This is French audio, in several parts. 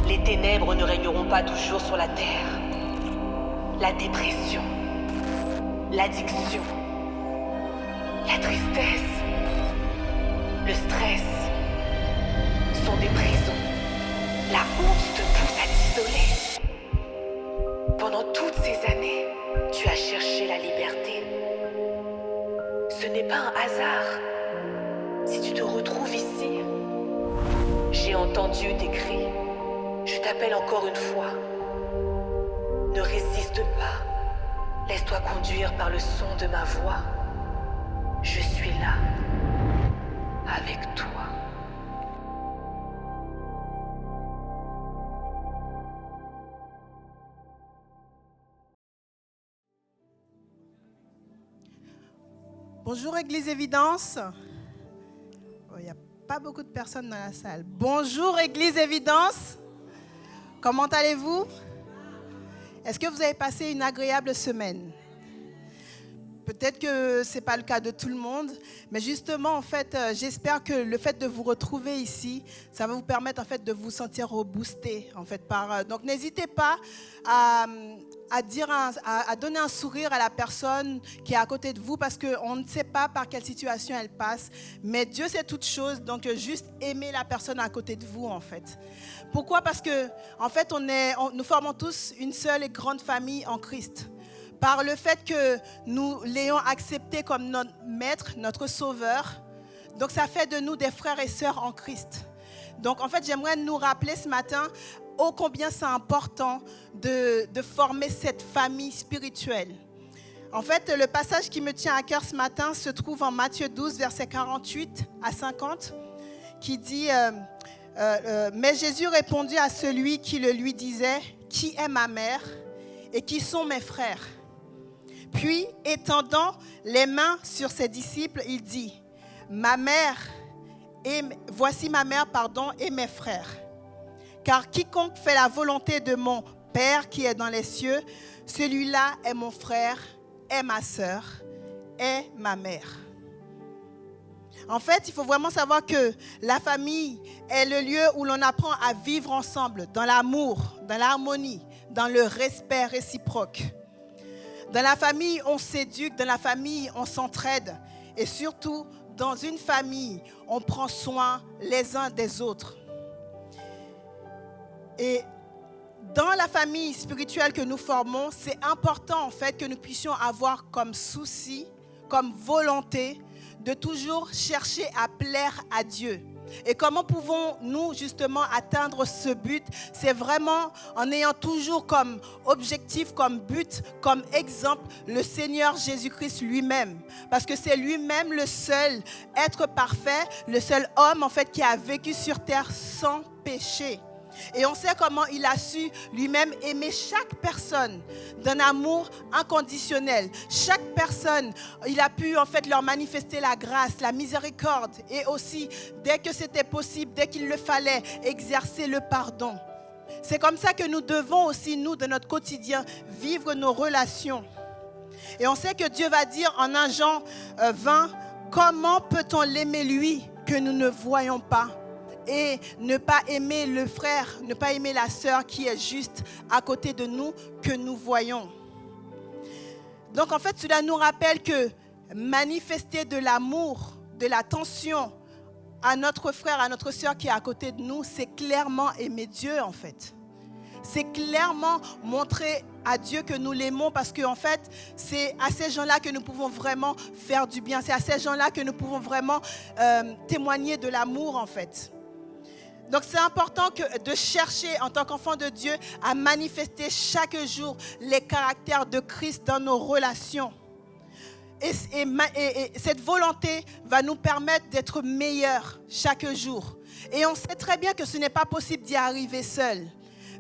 Les ténèbres ne régneront pas toujours sur la terre. La dépression, l'addiction, la tristesse, le stress sont des prisons. La honte te pousse à t'isoler. Pendant toutes ces années, tu as cherché la liberté. Ce n'est pas un hasard si tu te retrouves ici. J'ai entendu tes cris. Je t'appelle encore une fois. Ne résiste pas. Laisse-toi conduire par le son de ma voix. Je suis là, avec toi. Bonjour Église Évidence. Il n'y a pas beaucoup de personnes dans la salle. Bonjour Église Évidence. Comment allez-vous? Est-ce que vous avez passé une agréable semaine? Peut-être que ce n'est pas le cas de tout le monde, mais justement, en fait, j'espère que le fait de vous retrouver ici, ça va vous permettre en fait, de vous sentir reboosté. En fait, donc, n'hésitez pas à donner un sourire à la personne qui est à côté de vous parce qu'on ne sait pas par quelle situation elle passe, mais Dieu sait toutes choses, donc juste aimer la personne à côté de vous, en fait. Pourquoi? Parce que, en fait, nous formons tous une seule et grande famille en Christ. Par le fait que nous l'ayons accepté comme notre maître, notre sauveur. Donc, ça fait de nous des frères et sœurs en Christ. Donc, en fait, j'aimerais nous rappeler ce matin ô combien c'est important de former cette famille spirituelle. En fait, le passage qui me tient à cœur ce matin se trouve en Matthieu 12, versets 48 à 50, qui dit mais Jésus répondit à celui qui le lui disait, « Qui est ma mère et qui sont mes frères ?» Puis, étendant les mains sur ses disciples, il dit, voici ma mère, et mes frères. Car quiconque fait la volonté de mon Père qui est dans les cieux, celui-là est mon frère, est ma sœur, est ma mère. En fait, il faut vraiment savoir que la famille est le lieu où l'on apprend à vivre ensemble, dans l'amour, dans l'harmonie, dans le respect réciproque. Dans la famille, on s'éduque, dans la famille, on s'entraide. Et surtout, dans une famille, on prend soin les uns des autres. Et dans la famille spirituelle que nous formons, c'est important en fait que nous puissions avoir comme souci, comme volonté, de toujours chercher à plaire à Dieu. Et comment pouvons-nous justement atteindre ce but? C'est vraiment en ayant toujours comme objectif, comme but, comme exemple, le Seigneur Jésus-Christ lui-même. Parce que c'est lui-même le seul être parfait, le seul homme en fait qui a vécu sur terre sans péché. Et on sait comment il a su lui-même aimer chaque personne d'un amour inconditionnel. Chaque personne, il a pu en fait leur manifester la grâce, la miséricorde et aussi, dès que c'était possible, dès qu'il le fallait, exercer le pardon. C'est comme ça que nous devons aussi, nous, de notre quotidien, vivre nos relations. Et on sait que Dieu va dire en 1 Jean 20, comment peut-on l'aimer lui que nous ne voyons pas? Et ne pas aimer le frère, ne pas aimer la sœur qui est juste à côté de nous, que nous voyons. Donc en fait, cela nous rappelle que manifester de l'amour, de l'attention à notre frère, à notre sœur qui est à côté de nous, c'est clairement aimer Dieu en fait. C'est clairement montrer à Dieu que nous l'aimons parce qu'en fait, c'est à ces gens-là que nous pouvons vraiment faire du bien. C'est à ces gens-là que nous pouvons vraiment témoigner de l'amour en fait. Donc c'est important de chercher en tant qu'enfant de Dieu à manifester chaque jour les caractères de Christ dans nos relations. Et cette volonté va nous permettre d'être meilleurs chaque jour. Et on sait très bien que ce n'est pas possible d'y arriver seul.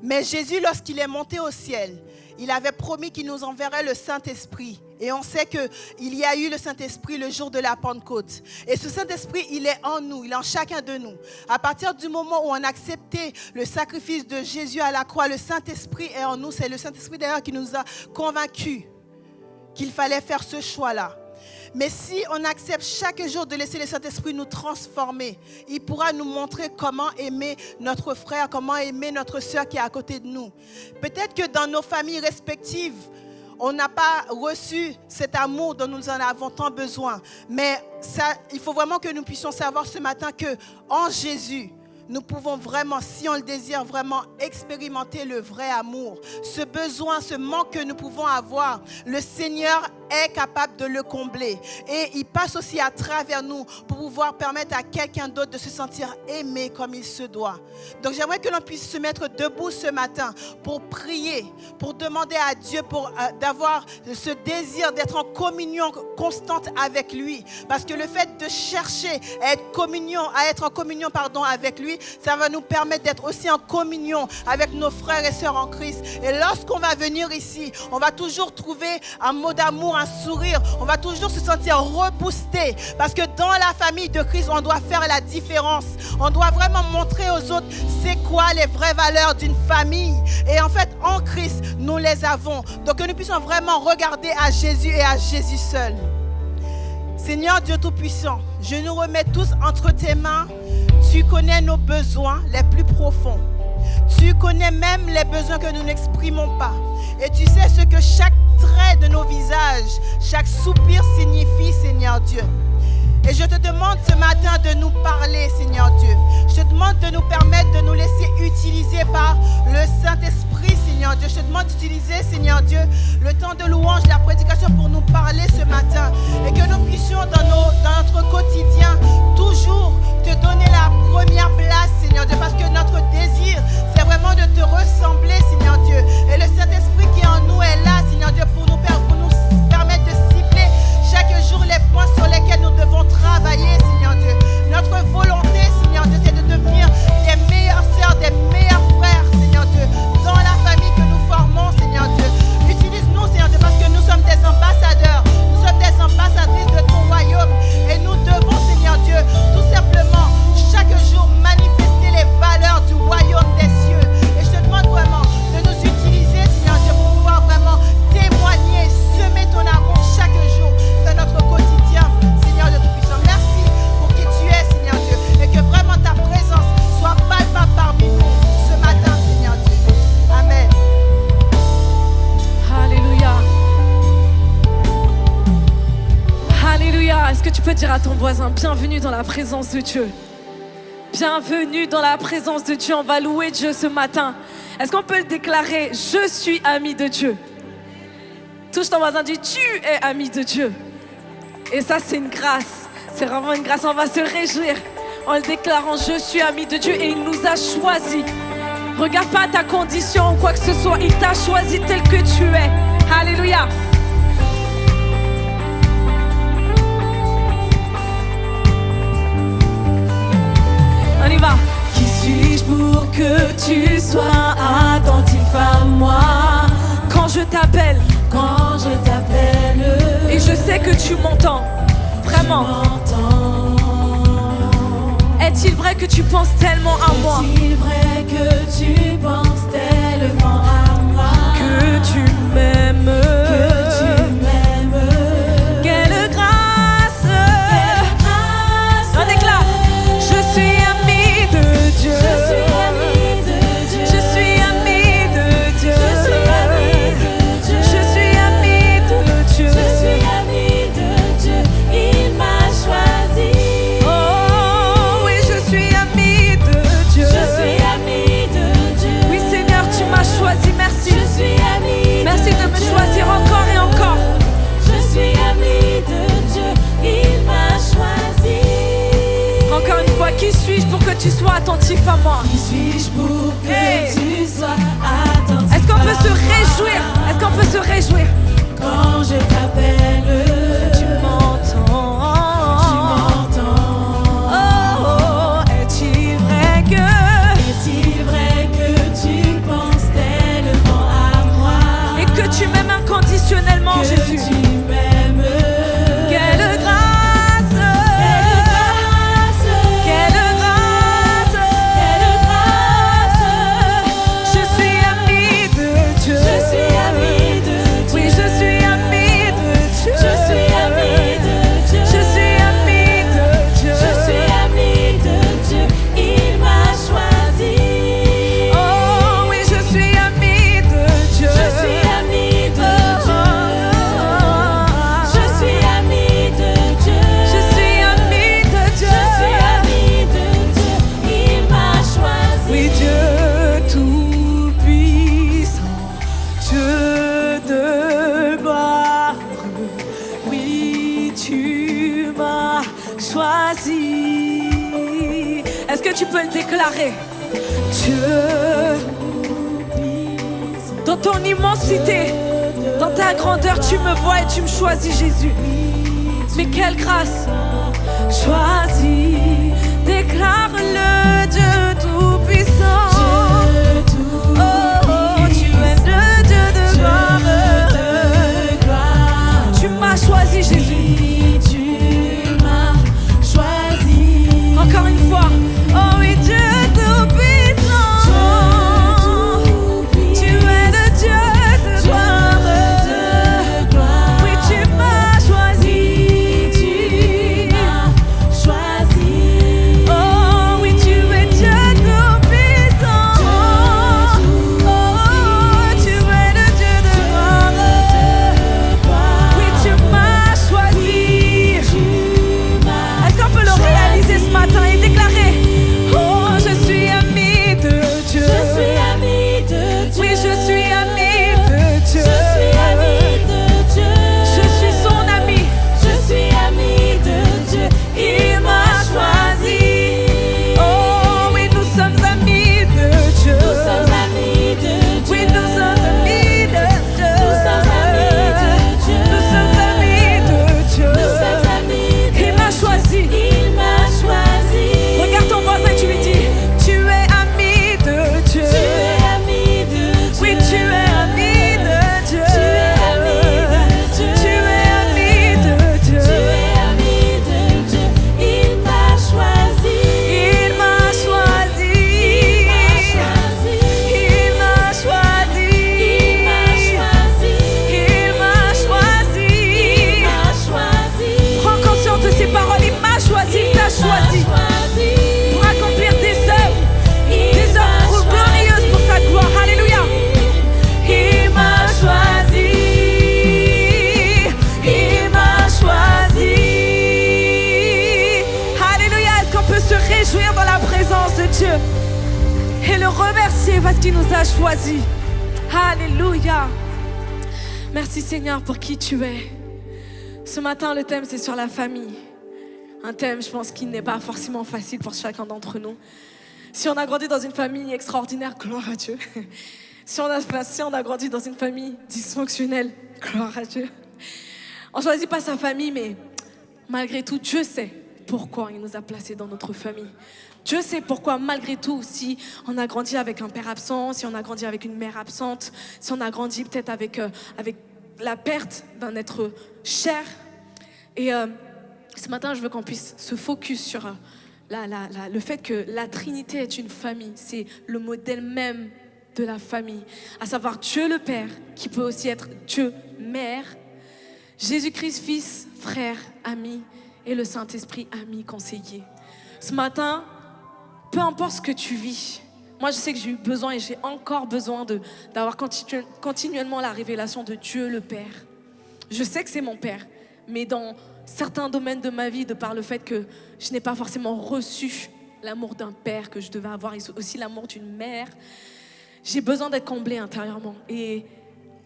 Mais Jésus, lorsqu'il est monté au ciel, il avait promis qu'il nous enverrait le Saint-Esprit. Et on sait qu'il y a eu le Saint-Esprit le jour de la Pentecôte. Et ce Saint-Esprit, il est en nous, il est en chacun de nous. À partir du moment où on a accepté le sacrifice de Jésus à la croix, le Saint-Esprit est en nous. C'est le Saint-Esprit d'ailleurs qui nous a convaincus qu'il fallait faire ce choix-là. Mais si on accepte chaque jour de laisser le Saint-Esprit nous transformer, il pourra nous montrer comment aimer notre frère, comment aimer notre sœur qui est à côté de nous. Peut-être que dans nos familles respectives, on n'a pas reçu cet amour dont nous en avons tant besoin. Mais ça, il faut vraiment que nous puissions savoir ce matin qu'en Jésus, nous pouvons vraiment, si on le désire, vraiment expérimenter le vrai amour. Ce besoin, ce manque que nous pouvons avoir, le Seigneur est capable de le combler. Et il passe aussi à travers nous pour pouvoir permettre à quelqu'un d'autre de se sentir aimé comme il se doit. Donc j'aimerais que l'on puisse se mettre debout ce matin pour prier, pour demander à Dieu d'avoir ce désir d'être en communion constante avec lui. Parce que le fait de chercher à être en communion avec lui, ça va nous permettre d'être aussi en communion avec nos frères et sœurs en Christ. Et lorsqu'on va venir ici, on va toujours trouver un mot d'amour, un sourire. On va toujours se sentir reboosté. Parce que dans la famille de Christ, on doit faire la différence. On doit vraiment montrer aux autres c'est quoi les vraies valeurs d'une famille. Et en fait, en Christ, nous les avons. Donc que nous puissions vraiment regarder à Jésus et à Jésus seul. Seigneur Dieu Tout-Puissant, je nous remets tous entre tes mains. Tu connais nos besoins les plus profonds. Tu connais même les besoins que nous n'exprimons pas. Et tu sais ce que chaque trait de nos visages, chaque soupir signifie, Seigneur Dieu. Et je te demande ce matin de nous parler, Seigneur Dieu. Je te demande de nous permettre de nous laisser utiliser par le Saint-Esprit, Seigneur Dieu. Je te demande d'utiliser, Seigneur Dieu, le temps de louange, la prédication pour nous parler ce matin. Et que nous puissions dans notre quotidien toujours te donner la première place, Seigneur Dieu. Parce que notre désir, c'est vraiment de te ressembler, Seigneur Dieu. Et le Saint-Esprit qui est en nous est là, Seigneur Dieu, pour nous permettre de cibler chaque jour les points sur lesquels nous devons travailler, Seigneur Dieu. Notre volonté, Seigneur Dieu, c'est de devenir des meilleures sœurs, des meilleurs frères, Seigneur Dieu, dans la famille que nous formons, Seigneur Dieu. Utilise-nous, Seigneur Dieu, parce que nous sommes des ambassadeurs, nous sommes des ambassadrices de ton royaume. Et nous devons, Seigneur Dieu, tout simplement, chaque jour, manifester les valeurs du royaume des cieux. Et je te demande vraiment de nous utiliser, Seigneur Dieu, pour pouvoir vraiment témoigner, semer ton amour chaque jour dans notre quotidien, Seigneur Dieu Tout-Puissant. Merci pour qui tu es, Seigneur Dieu, et que vraiment ta présence soit palpable parmi nous ce matin, Seigneur Dieu. Amen. Alléluia. Alléluia. Est-ce que tu peux dire à ton voisin, bienvenue dans la présence de Dieu? Bienvenue dans la présence de Dieu. On va louer Dieu ce matin. Est-ce qu'on peut le déclarer? Je suis ami de Dieu. Touche ton voisin, dis tu es ami de Dieu. Et ça, c'est une grâce. C'est vraiment une grâce. On va se réjouir en le déclarant, je suis ami de Dieu et il nous a choisis. Regarde pas ta condition ou quoi que ce soit. Il t'a choisi tel que tu es. Alléluia. On y va. Qui suis-je pour que tu sois attentif à moi? Quand je t'appelle, et je sais que tu m'entends, vraiment. Est-il vrai que tu penses tellement à moi? Est-il vrai que tu penses tellement à moi? Que tu m'aimes. Quelle grâce. On déclare, je suis ami de Dieu. Je suis ami de Dieu. Je suis ami de Dieu. Je suis ami de Dieu. Je suis ami de Dieu. Je suis ami de Dieu. Il m'a choisi. Oh oui, je suis ami de Dieu. Je suis ami de Dieu. Oui Seigneur, tu m'as choisi, merci. Je suis ami. Merci de me choisir encore et encore. Je suis ami de Dieu. Il m'a choisi. Encore une fois, qui suis-je pour que tu sois attentif à moi? Qui suis-je pour que Hey. tu sois attentif? Est-ce qu'on peut se réjouir? Est-ce qu'on peut se réjouir? Quand je t'appelle, Tu m'entends. Oh, est-il vrai que Est-il vrai que tu penses tellement à moi? et que tu m'aimes inconditionnellement, Que Jésus? tu m'aimes. Quelle grâce! Quelle grâce! Quelle grâce. Je suis ami de Dieu. Je suis ami de Dieu. Oui, je suis ami peux le déclarer? Dieu, dans ton immensité, dans ta grandeur, tu me vois et tu me choisis, Jésus. Mais quelle grâce! Choisis, déclare-le, Dieu Tout-Puissant. Oh, tu es le Dieu de gloire. Tu m'as choisi, Jésus. Tu m'as choisi. Encore une fois. Oh oui, Dieu Tout-Puissant. Tu es le Dieu de gloire. Oui, tu m'as choisi. Tu m'as choisi. Oh oui, tu es Dieu Tout-Puissant. Oh, tu es le Dieu de gloire. Oui, tu m'as choisi. Est-ce qu'on peut le réaliser ce matin et déclarer: oh, je suis ami de Dieu. Je suis ami de Dieu. Oui, je suis ami de Dieu. Je suis ami de Dieu. Je suis son ami. Je suis ami de Dieu. Il m'a choisi. Oh oui, nous sommes amis de Dieu. Nous sommes amis de Dieu. Oui, nous sommes amis de Dieu. Nous sommes amis de Dieu. Nous sommes amis de Dieu. Nous sommes amis de Il m'a choisi. Il m'a choisi. Regarde ton voisin et tu lui dis: tu es ami de Dieu. Tu es ami de Dieu. Oui, tu es ami de Dieu. Tu es ami de Dieu. Tu es ami de Dieu. Tu es ami de Dieu. Il t'a choisi. Il m'a choisi. Il m'a choisi. Il m'a choisi. Il m'a choisi. Il m'a choisi. Il m'a choisi. Prends conscience de ces paroles. Il m'a choisi. Il t'a choisi pour accomplir des œuvres glorieuses pour sa gloire. Alléluia. Il m'a choisi. Il m'a choisi. Alléluia. Est-ce qu'on peut se réjouir dans la présence de Dieu et le remercier parce qu'il nous a choisis? Alléluia. Merci Seigneur pour qui tu es. Ce matin, le thème, c'est sur la famille. Un thème, je pense, qui n'est pas forcément facile pour chacun d'entre nous. Si on a grandi dans une famille extraordinaire, gloire à Dieu. Si on a grandi dans une famille dysfonctionnelle, gloire à Dieu. On ne choisit pas sa famille, mais malgré tout, Dieu sait pourquoi il nous a placés dans notre famille. Dieu sait pourquoi, malgré tout, si on a grandi avec un père absent, si on a grandi avec une mère absente, si on a grandi peut-être avec la perte d'un être cher. Et ce matin, je veux qu'on puisse se focus sur le fait que la Trinité est une famille. C'est le modèle même de la famille. À savoir Dieu le Père, qui peut aussi être Dieu Mère, Jésus-Christ Fils, frère, ami, et le Saint-Esprit, ami, conseiller. Ce matin, peu importe ce que tu vis, moi je sais que j'ai eu besoin et j'ai encore besoin d'avoir continuellement la révélation de Dieu le Père. Je sais que c'est mon Père, mais dans certains domaines de ma vie, de par le fait que je n'ai pas forcément reçu l'amour d'un père que je devais avoir, et aussi l'amour d'une mère, j'ai besoin d'être comblée intérieurement. Et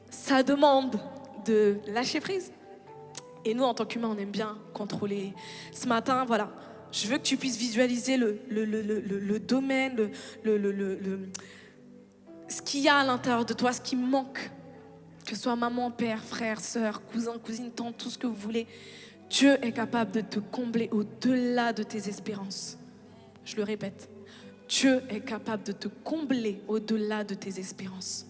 ça demande de lâcher prise. Et nous, en tant qu'humains, on aime bien contrôler. Ce matin, voilà, je veux que tu puisses visualiser le domaine, ce qu'il y a à l'intérieur de toi, ce qui manque. Que ce soit maman, père, frère, sœur, cousin, cousine, tante, tout ce que vous voulez. Dieu est capable de te combler au-delà de tes espérances. Je le répète. Dieu est capable de te combler au-delà de tes espérances.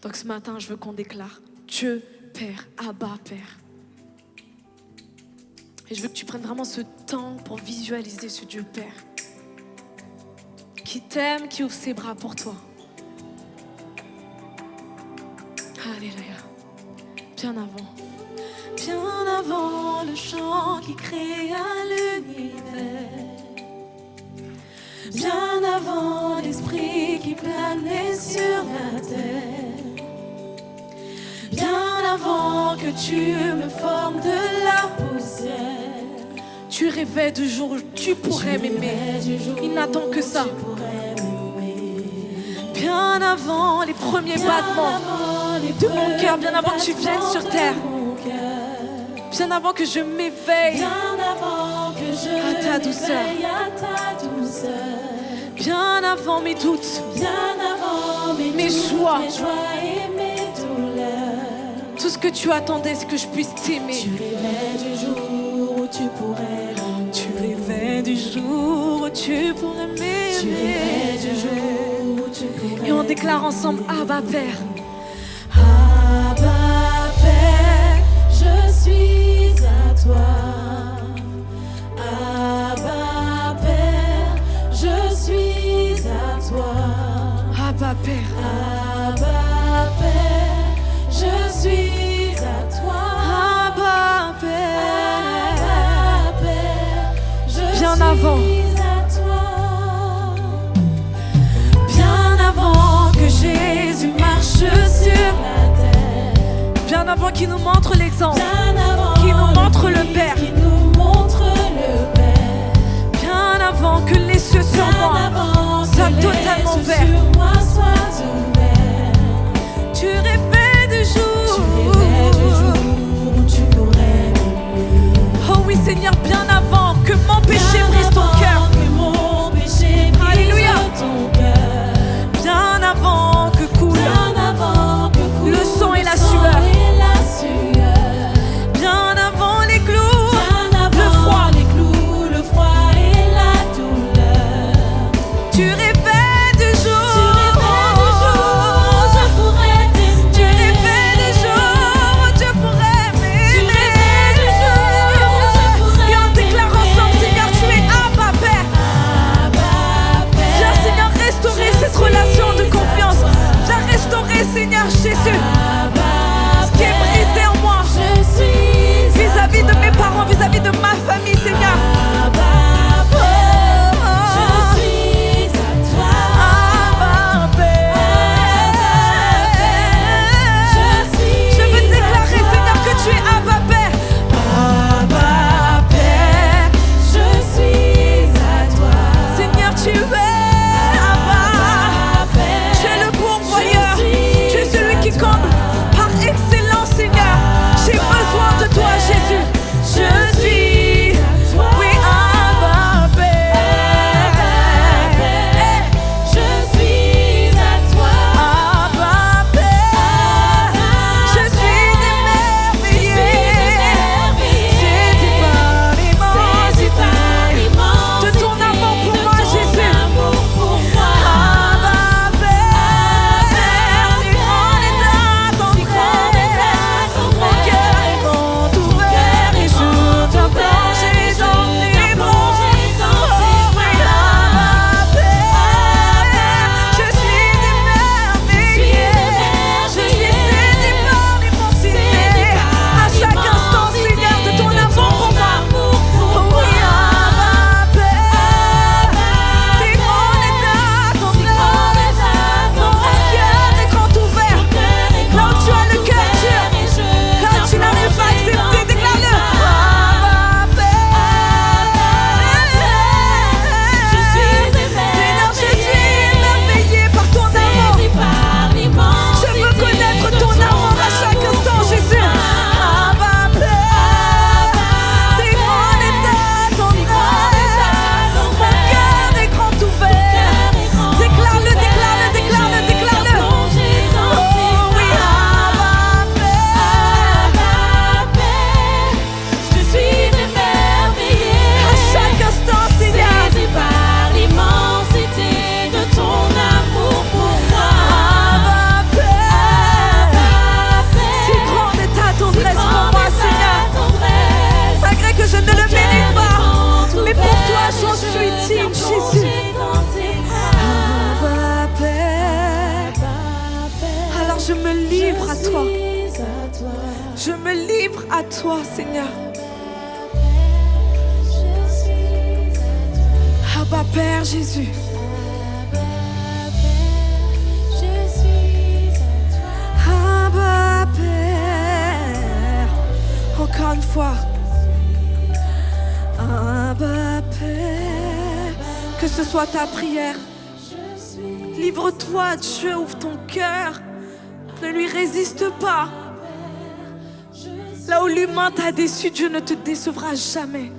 Donc ce matin, je veux qu'on déclare Dieu, Père, Abba, Père. Et je veux que tu prennes vraiment ce temps pour visualiser ce Dieu Père qui t'aime, qui ouvre ses bras pour toi. Alléluia. Bien avant. Bien avant le chant qui créa l'univers. Bien avant l'esprit qui planait sur la terre. Bien avant que tu me formes de la poussière. Tu rêvais du jour où tu pourrais m'aimer. Il n'attend que ça. Bien avant les premiers battements de mon cœur, bien avant que tu viennes sur terre. Bien avant que je m'éveille. Bien avant que je à ta douceur. m'éveille à ta douceur. Bien avant mes doutes, Bien avant mes joies. mes joies et mes douleurs. Tout ce que tu attendais, c'est que je puisse t'aimer. Tu rêvais du jour où tu pourrais m'aimer. Tu rêvais du jour où tu pourrais Tu rêvais du m'aimer. jour où tu pourrais Et on déclare ensemble, Abba Père. Abba Père, je suis à toi. Abba Père, je suis à toi. Abba Père. Abba Père, je suis à toi. Abba Père. Abba Père, je Bien suis avant. à toi. Bien avant que Jésus marche sur la terre. Bien avant qu'il nous montre l'exemple. Bien avant Qui nous montre le Christ Père. qui nous montre le Père. Bien avant que les cieux sur Bien moi avant que soient les totalement cieux ouverts. sur moi soient ouverts. Tu rêvais du jour. Tu rêvais du jour où tu pourrais m'aimer. Oh oui Seigneur, bien avant que mon péché Bien brise ton avant cœur. que mon péché brise Alléluia. ton cœur. Bien avant que coule Bien avant que coule le sang et la le sang sueur. et la sueur. Bien avant les clous, Bien avant le froid. les clous, le froid et la douleur. Tu rêvais du jour. Tu rêvais du jour où je pourrais t'aimer. Tu rêvais du jour où tu pourrais m'aimer. Tu rêvais du jour où je pourrais Et on déclare ensemble, Seigneur, tu es Abba Père. Abba Père. Viens Seigneur restaurer cette relation de confiance. Viens restaurer Seigneur Jésus ce qui est brisé en moi. Je suis Vis-à-vis de mes parents, vis-à-vis de ma famille Seigneur. Abba Père. Je suis à toi. Abba Père. Je veux déclarer Seigneur que tu es Abba Père. Abba Père. Je suis à toi. Seigneur tu es Abba. Tu es le pourvoyeur. Tu es celui qui comble par excellence Seigneur. J'ai besoin de toi Jésus. Je suis oui Abba Père. Je suis à toi. Abba Père. Je suis émerveillé. C'est par l'immensité de ton amour pour moi Jésus. Abba Père, si grand est ta tendresse, mon cœur est grand ouvert et je t'ai plongé dans tes bras. Oh oui, Abba Père, je suis émerveillé, je suis saisi par l'immensité à chaque instant Seigneur de ton amour pour moi. Oh oui, Abba Père, si grand est ta tendresse, mon cœur est grand ouvert. Là où tu as le cœur dur, là où tu n'arrives pas à accepter, déclare-le. Abba Père, Seigneur, je suis émerveillé par ton amour. Je veux connaître ton amour à chaque instant, Jésus. Abba Père, si grand est ta tendresse, mon cœur est grand ouvert. Déclare-le, déclare-le, déclare-le, déclare-le. Oh oui, Abba Père, Je suis émerveillée à chaque instant, Seigneur. saisie par l'immensité de ton amour pour moi. Abba Père, si grande est ta tendresse pour moi, Seigneur. Malgré que je ne le mérite pas, mais pour toi j'en suis digne, Jésus. Abba Père, alors je me livre à toi. Je me livre à toi, Seigneur. Abba Père Jésus. Abba Père. Encore une fois. Abba Père. Que ce soit ta prière. Livre-toi à Dieu, ouvre ton cœur. Ne lui résiste pas. Là où l'humain t'a déçu, Dieu ne te décevra jamais.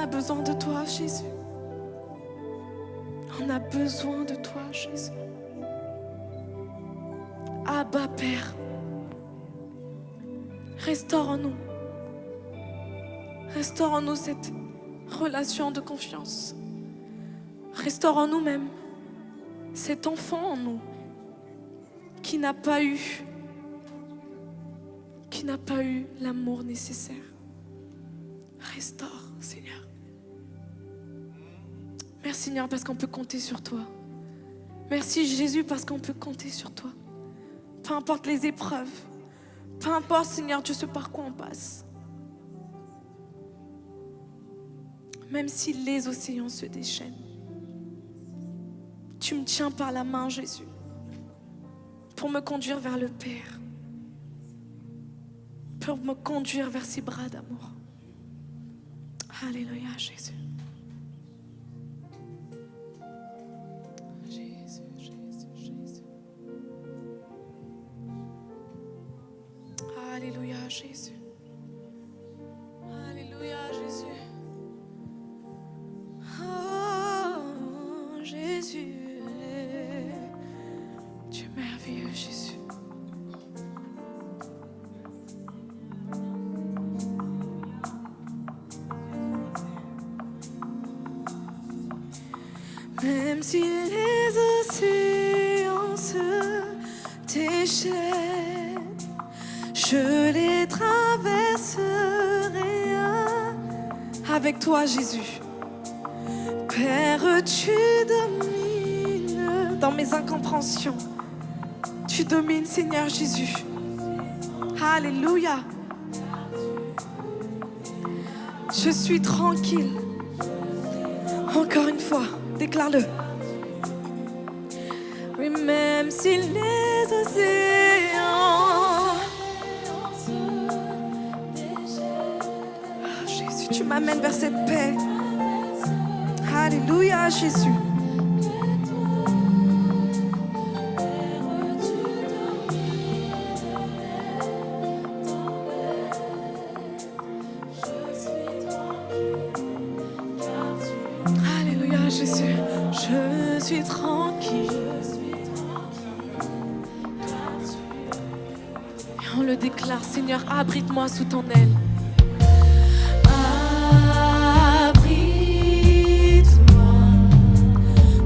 besoin de toi, Jésus. On a besoin de toi, Jésus. Abba, Père, restaure en nous. Restaure en nous cette relation de confiance. Restaure en nous-mêmes cet enfant en nous qui n'a pas eu l'amour nécessaire. Restaure, Seigneur. Merci, Seigneur, parce qu'on peut compter sur toi. Merci, Jésus, parce qu'on peut compter sur toi. Peu importe les épreuves, peu importe, Seigneur Dieu, ce par quoi on passe. Même si les océans se déchaînent, tu me tiens par la main, Jésus, pour me conduire vers le Père, pour me conduire vers ses bras d'amour. Alléluia, Jésus. Jésus, Jésus, Jésus. Alléluia, Jésus. Alléluia, Jésus. Oh, Jésus. Tu es merveilleux, Jésus. Même si les océans se déchaînent, je les traverserai avec toi, Jésus. Père, tu domines dans mes incompréhensions. Tu domines, Seigneur Jésus. Alléluia. Je suis tranquille. Encore une fois. Déclare-le. Oui, même si les océans Jésus, tu m'amènes vers cette paix. Alléluia, Jésus. Jésus, je suis tranquille. Et on le déclare, Seigneur, abrite-moi sous ton aile. Abrite-moi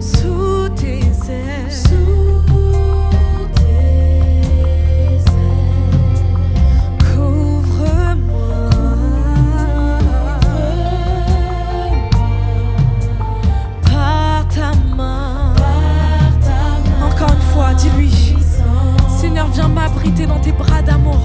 sous tes ailes. Dis-lui, Seigneur, viens m'abriter dans tes bras d'amour.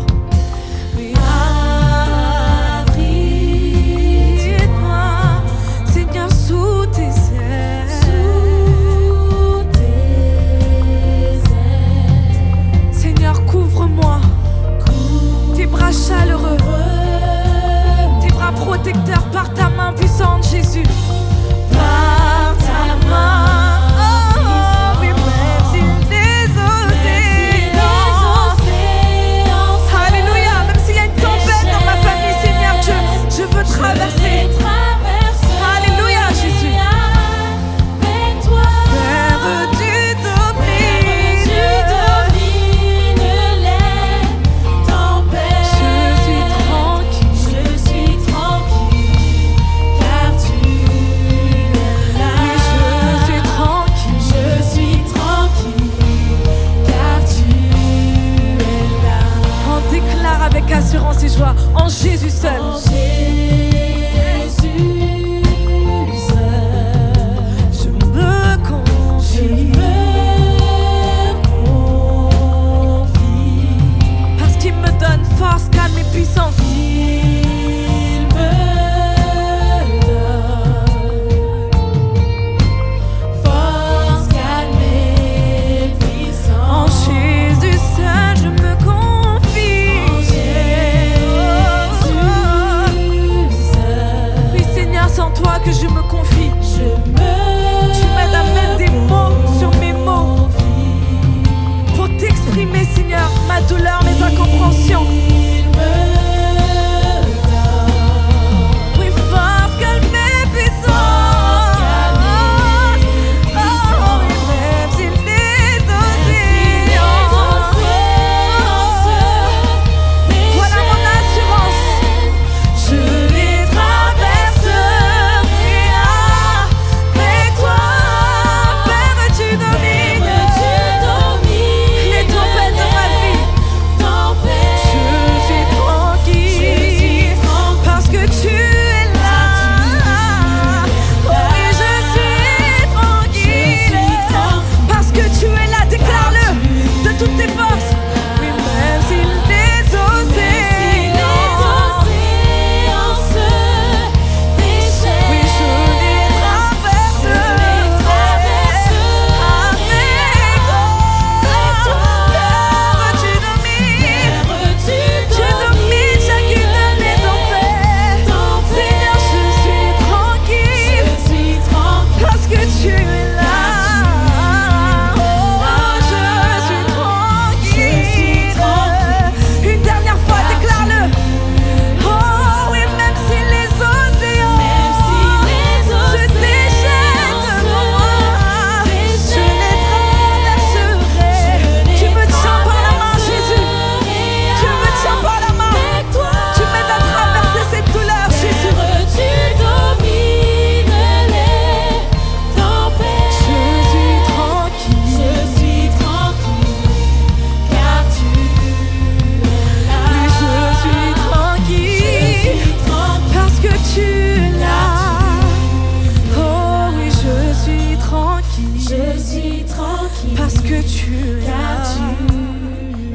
tranquille. parce que tu es Car là. tu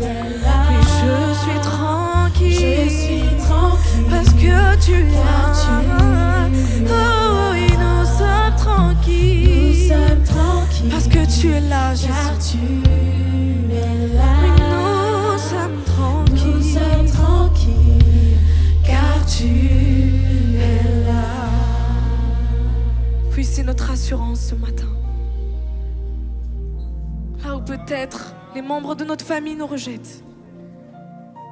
es là. Oui, je suis tranquille, Je suis tranquille. parce que tu es Car là. tu es là. Oh oui, nous sommes tranquilles. Nous sommes tranquilles. Parce que tu es là, Jésus. Car tu es là. Oui, nous sommes tranquilles. Nous sommes tranquilles. Car tu es là. Oui, c'est notre assurance ce matin. Là où peut-être les membres de notre famille nous rejettent.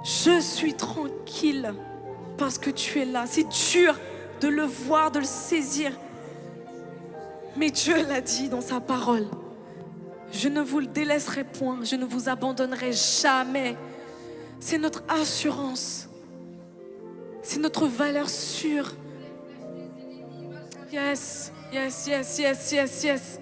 Je suis tranquille parce que tu es là. C'est dur de le voir, de le saisir. Mais Dieu l'a dit dans sa parole. Je ne vous le délaisserai point, je ne vous abandonnerai jamais. C'est notre assurance. C'est notre valeur sûre. Yes, yes, yes, yes, yes, yes.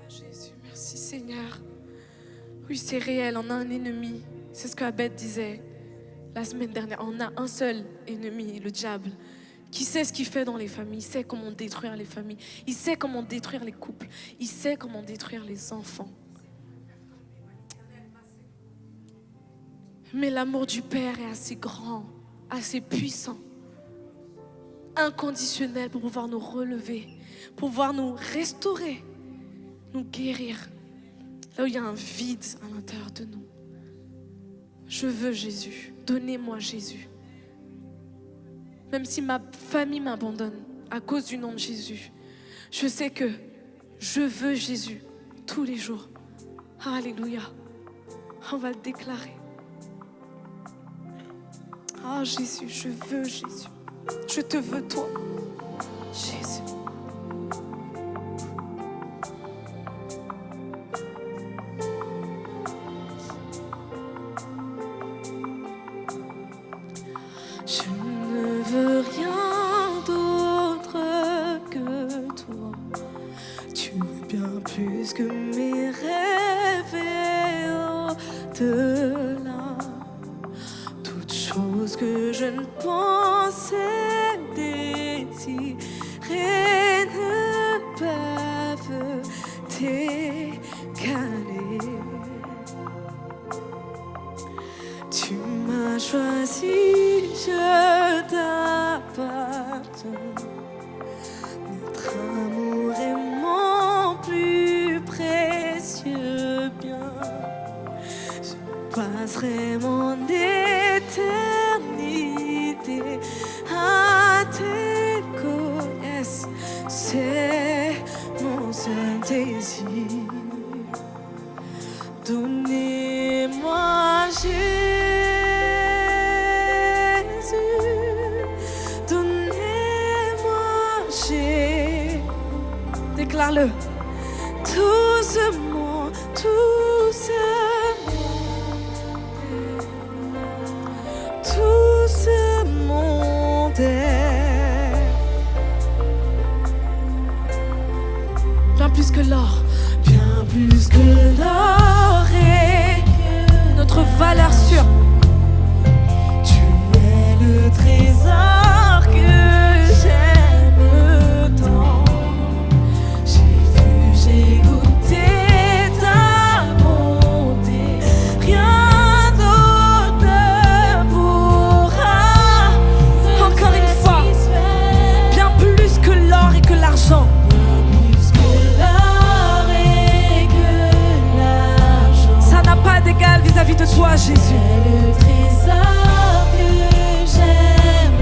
Jésus, merci Seigneur. Oui, c'est réel, on a un ennemi. C'est ce que Abed disait la semaine dernière. On a un seul ennemi, le diable, qui sait ce qu'il fait dans les familles. Il sait comment détruire les familles. Il sait comment détruire les couples. Il sait comment détruire les enfants. Mais l'amour du Père est assez grand, assez puissant, inconditionnel pour pouvoir nous relever, pour pouvoir nous restaurer, nous guérir. Là où il y a un vide à l'intérieur de nous. Je veux Jésus. Donnez-moi Jésus. Même si ma famille m'abandonne à cause du nom de Jésus, je sais que je veux Jésus tous les jours. Alléluia. On va le déclarer. Ah Jésus, je veux Jésus. Je te veux toi. Jésus. Je ne veux rien d'autre que toi. Tu es bien plus que mes rêves et au-delà. Toutes choses que je ne pensais désirer ne peuvent t'égaler. Tu m'as choisi, je t'appartiens. Notre amour est mon plus précieux bien. Je passerai mon éternité à tes côtés. Yes, c'est mon seul désir. Donnez-moi Jésus, donnez-moi Jésus. Déclare-le. Tout ce monde, tout ce monde, tout ce monde est bien plus que l'or, bien plus que l'or et que notre valeur sûre. Tu es le trésor que j'aime tant. J'ai goûté ta bonté, rien d'autre ne pourra. Encore une fois, bien plus que l'or et que l'argent. Ça n'a pas d'égal vis-à-vis de toi, Jésus. C'est le trésor que j'aime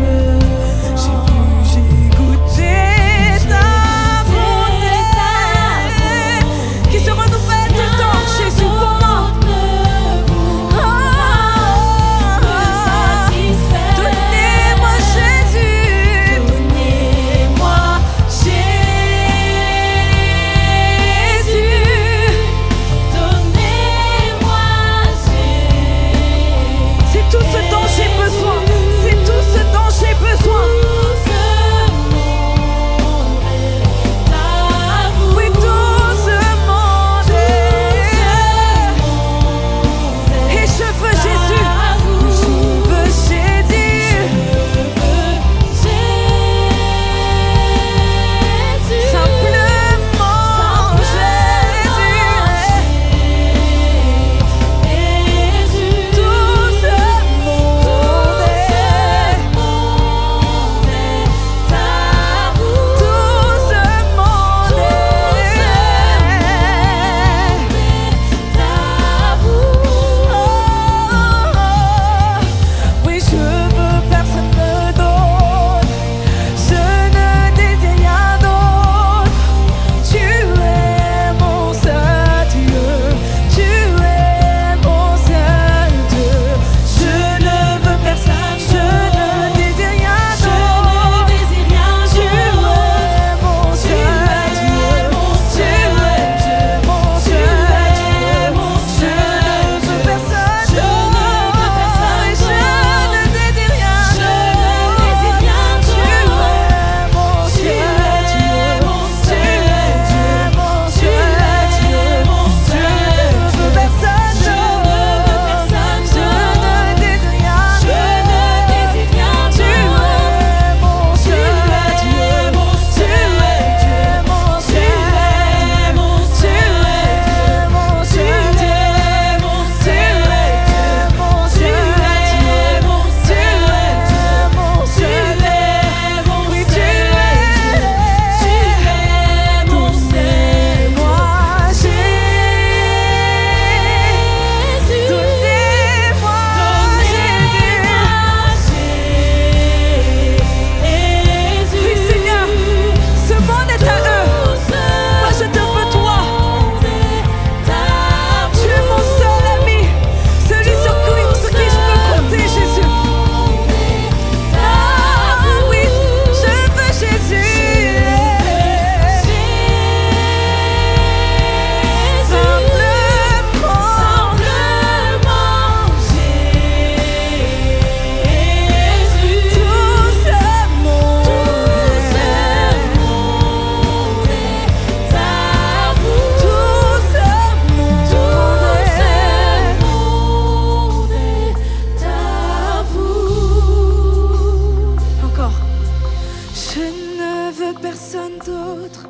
personne d'autre.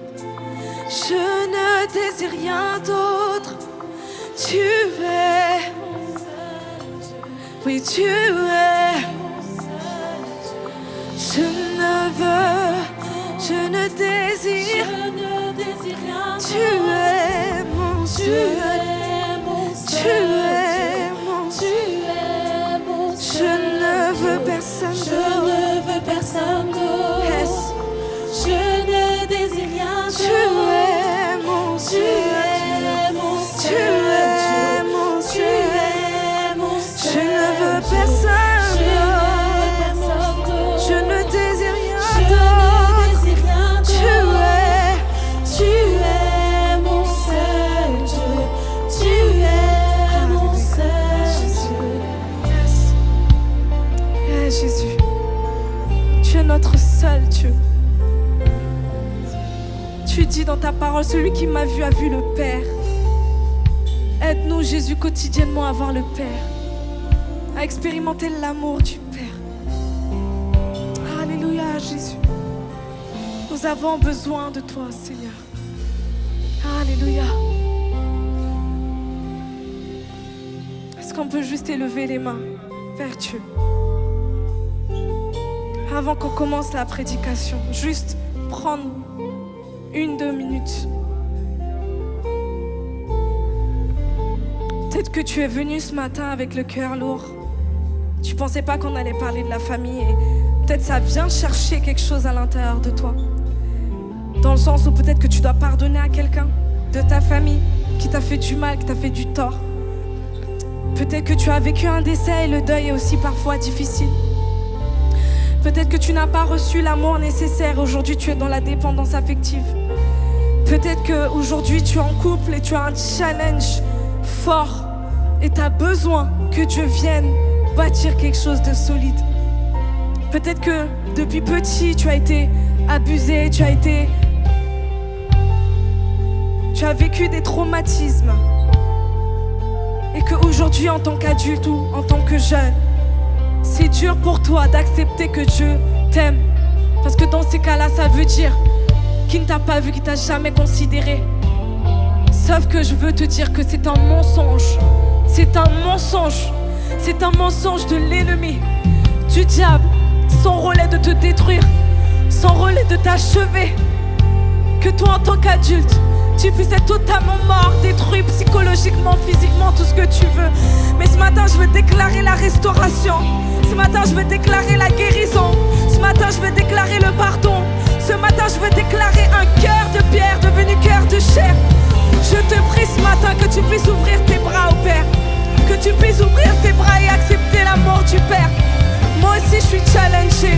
Je ne désire rien d'autre. Tu es, oui tu es. Je ne veux, je ne désire rien. Tu es mon Dieu. Tu es mon Dieu. Je ne veux personne d'autre. Yes. Je ne désire rien. Tu es mon Dieu. Tu es mon Dieu. Je ne veux personne d'autre. Je ne désire rien d'autre. Tu es mon seul Dieu. Tu es mon seul Dieu. Yes, Jésus. Tu es notre seul Dieu. Tu dis dans ta parole, celui qui m'a vu a vu le Père. Aide-nous, Jésus, quotidiennement à voir le Père, à expérimenter l'amour du Père. Alléluia, Jésus. Nous avons besoin de toi, Seigneur. Alléluia. Est-ce qu'on peut juste élever les mains vers Dieu avant qu'on commence la prédication? Juste prendre 1-2 minutes. Peut-être que tu es venu ce matin avec le cœur lourd. Tu pensais pas qu'on allait parler de la famille et peut-être ça vient chercher quelque chose à l'intérieur de toi. Dans le sens où peut-être que tu dois pardonner à quelqu'un de ta famille qui t'a fait du mal, qui t'a fait du tort. Peut-être que tu as vécu un décès et le deuil est aussi parfois difficile. Peut-être que tu n'as pas reçu l'amour nécessaire. Aujourd'hui, tu es dans la dépendance affective. Peut-être qu'aujourd'hui, tu es en couple et tu as un challenge fort. Et tu as besoin que Dieu vienne bâtir quelque chose de solide. Peut-être que depuis petit, tu as été abusé, tu as vécu des traumatismes. Et qu'aujourd'hui, en tant qu'adulte ou en tant que jeune, c'est dur pour toi d'accepter que Dieu t'aime. Parce que dans ces cas-là, ça veut dire qu'il ne t'a pas vu, qu'il ne t'a jamais considéré. Sauf que je veux te dire que c'est un mensonge. C'est un mensonge. C'est un mensonge de l'ennemi, du diable. Son rôle est de te détruire. Son rôle est de t'achever. Que toi, en tant qu'adulte, tu puisses être totalement mort, détruit psychologiquement, physiquement, tout ce que tu veux. Mais ce matin, je veux déclarer la restauration. Ce matin, je veux déclarer la guérison. Ce matin, je veux déclarer le pardon. Ce matin, je veux déclarer un cœur de pierre devenu cœur de chair. Je te prie ce matin que tu puisses ouvrir tes bras au Père. Que tu puisses ouvrir tes bras et accepter l'amour du Père. Moi aussi, je suis challengée.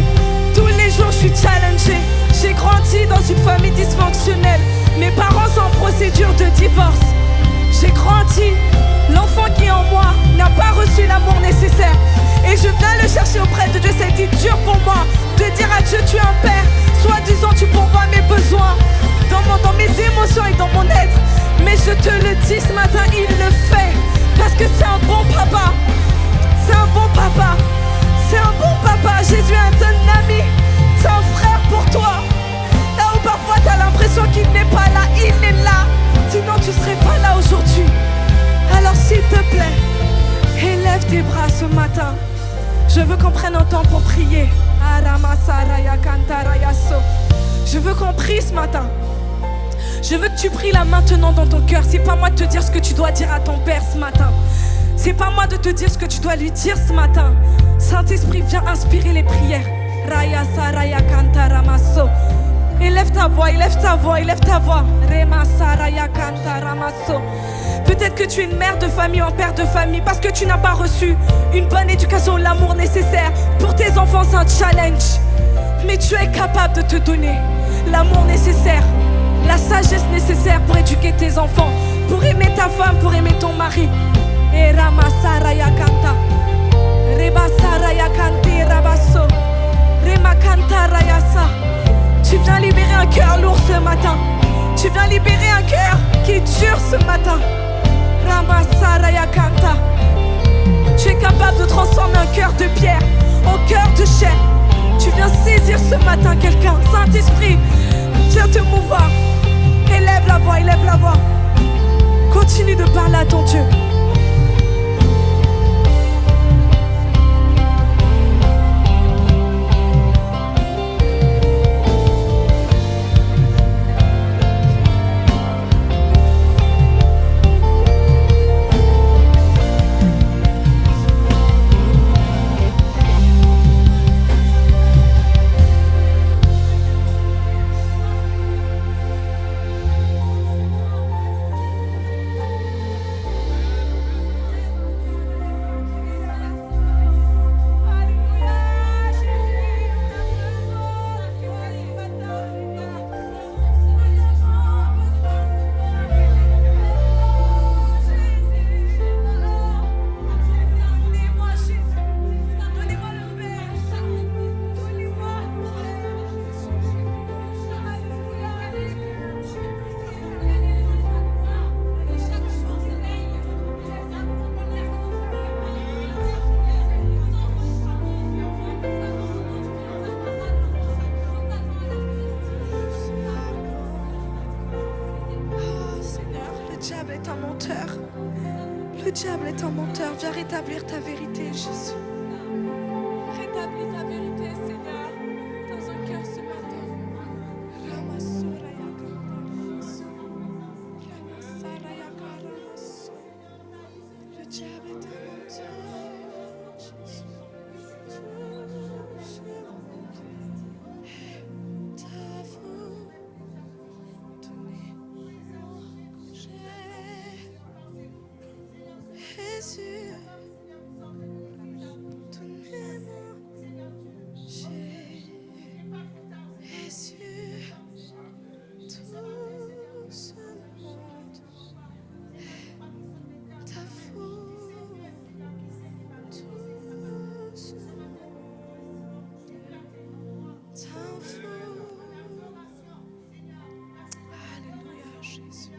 Tous les jours, je suis challengée. J'ai grandi dans une famille dysfonctionnelle. Mes parents sont en procédure de divorce. J'ai grandi. L'enfant qui est en moi n'a pas reçu l'amour nécessaire. Et je viens le chercher auprès de Dieu. C'est dur pour moi de dire à Dieu, tu es un Père. Soi-disant, tu pourvois mes besoins dans mes émotions et dans mon être. Mais je te le dis ce matin, il le fait. Parce que c'est un bon papa. C'est un bon papa. C'est un bon papa. Jésus est un ami. C'est un frère pour toi. Là où parfois tu as l'impression qu'il n'est pas là, il est là. Sinon tu ne serais pas là aujourd'hui. Alors s'il te plaît, élève tes bras ce matin. Je veux qu'on prenne un temps pour prier. Je veux qu'on prie ce matin. Je veux que tu pries là maintenant dans ton cœur. C'est pas moi de te dire ce que tu dois dire à ton Père ce matin. C'est pas moi de te dire ce que tu dois lui dire ce matin. Saint-Esprit, viens inspirer les prières. Raya Saraya Kanta Ramaso. Élève ta voix, élève ta voix, élève ta voix. Rema Saraya Kanta Ramaso. Peut-être que tu es une mère de famille ou un père de famille parce que tu n'as pas reçu une bonne éducation, l'amour nécessaire. Pour tes enfants, c'est un challenge. Mais tu es capable de te donner l'amour nécessaire, la sagesse nécessaire pour éduquer tes enfants, pour aimer ta femme, pour aimer ton mari. Et Rama Saraya Kanta. Reba Saraya Kanti Rabaso. Rema Kanta Rayasa. Tu viens libérer un cœur lourd ce matin. Tu viens libérer un cœur qui est dur ce matin. Rama Saraya Kanta. Tu es capable de transformer un cœur de pierre en cœur de chair. Tu viens saisir ce matin quelqu'un. Saint-Esprit, est un menteur. Le diable est un menteur. Viens rétablir ta vérité, Jésus. Rétablis ta vérité, Seigneur, dans un cœur ce matin. Le diable est un menteur. Jésus.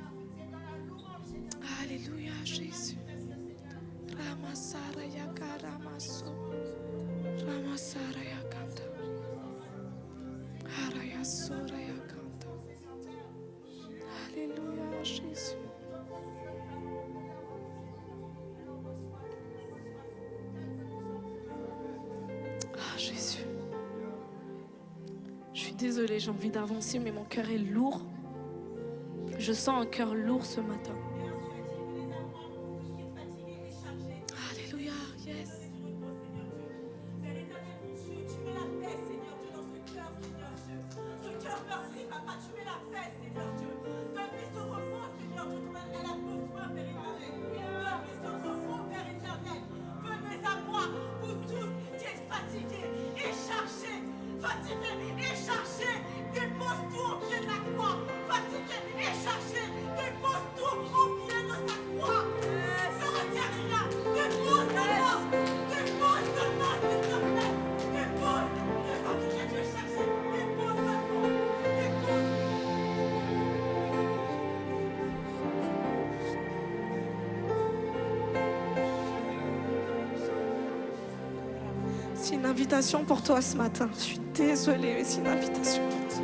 Alléluia, Jésus. Ramasara yakaramaso. Ramasara yakanta. Arayasora yakanta. Alléluia, Jésus. Ah, Jésus. Je suis désolée, j'ai envie d'avancer, mais mon cœur est lourd. Je sens un cœur lourd ce matin. Alléluia, yes. C'est une invitation pour toi ce matin. Je suis désolée, mais c'est une invitation pour toi.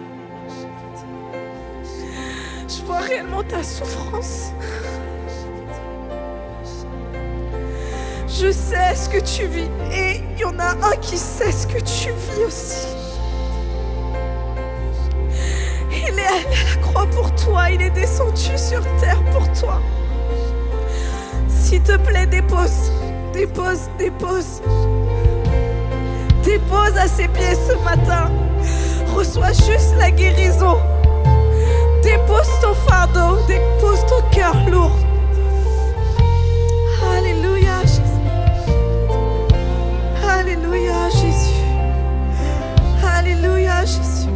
Je vois réellement ta souffrance. Je sais ce que tu vis et il y en a un qui sait ce que tu vis aussi. Il est allé à la croix pour toi, il est descendu sur terre pour toi. S'il te plaît, dépose, dépose, dépose. Dépose à ses pieds ce matin. Reçois juste la guérison. Dépose ton fardeau. Dépose ton cœur lourd. Alléluia, Jésus. Alléluia, Jésus. Alléluia, Jésus.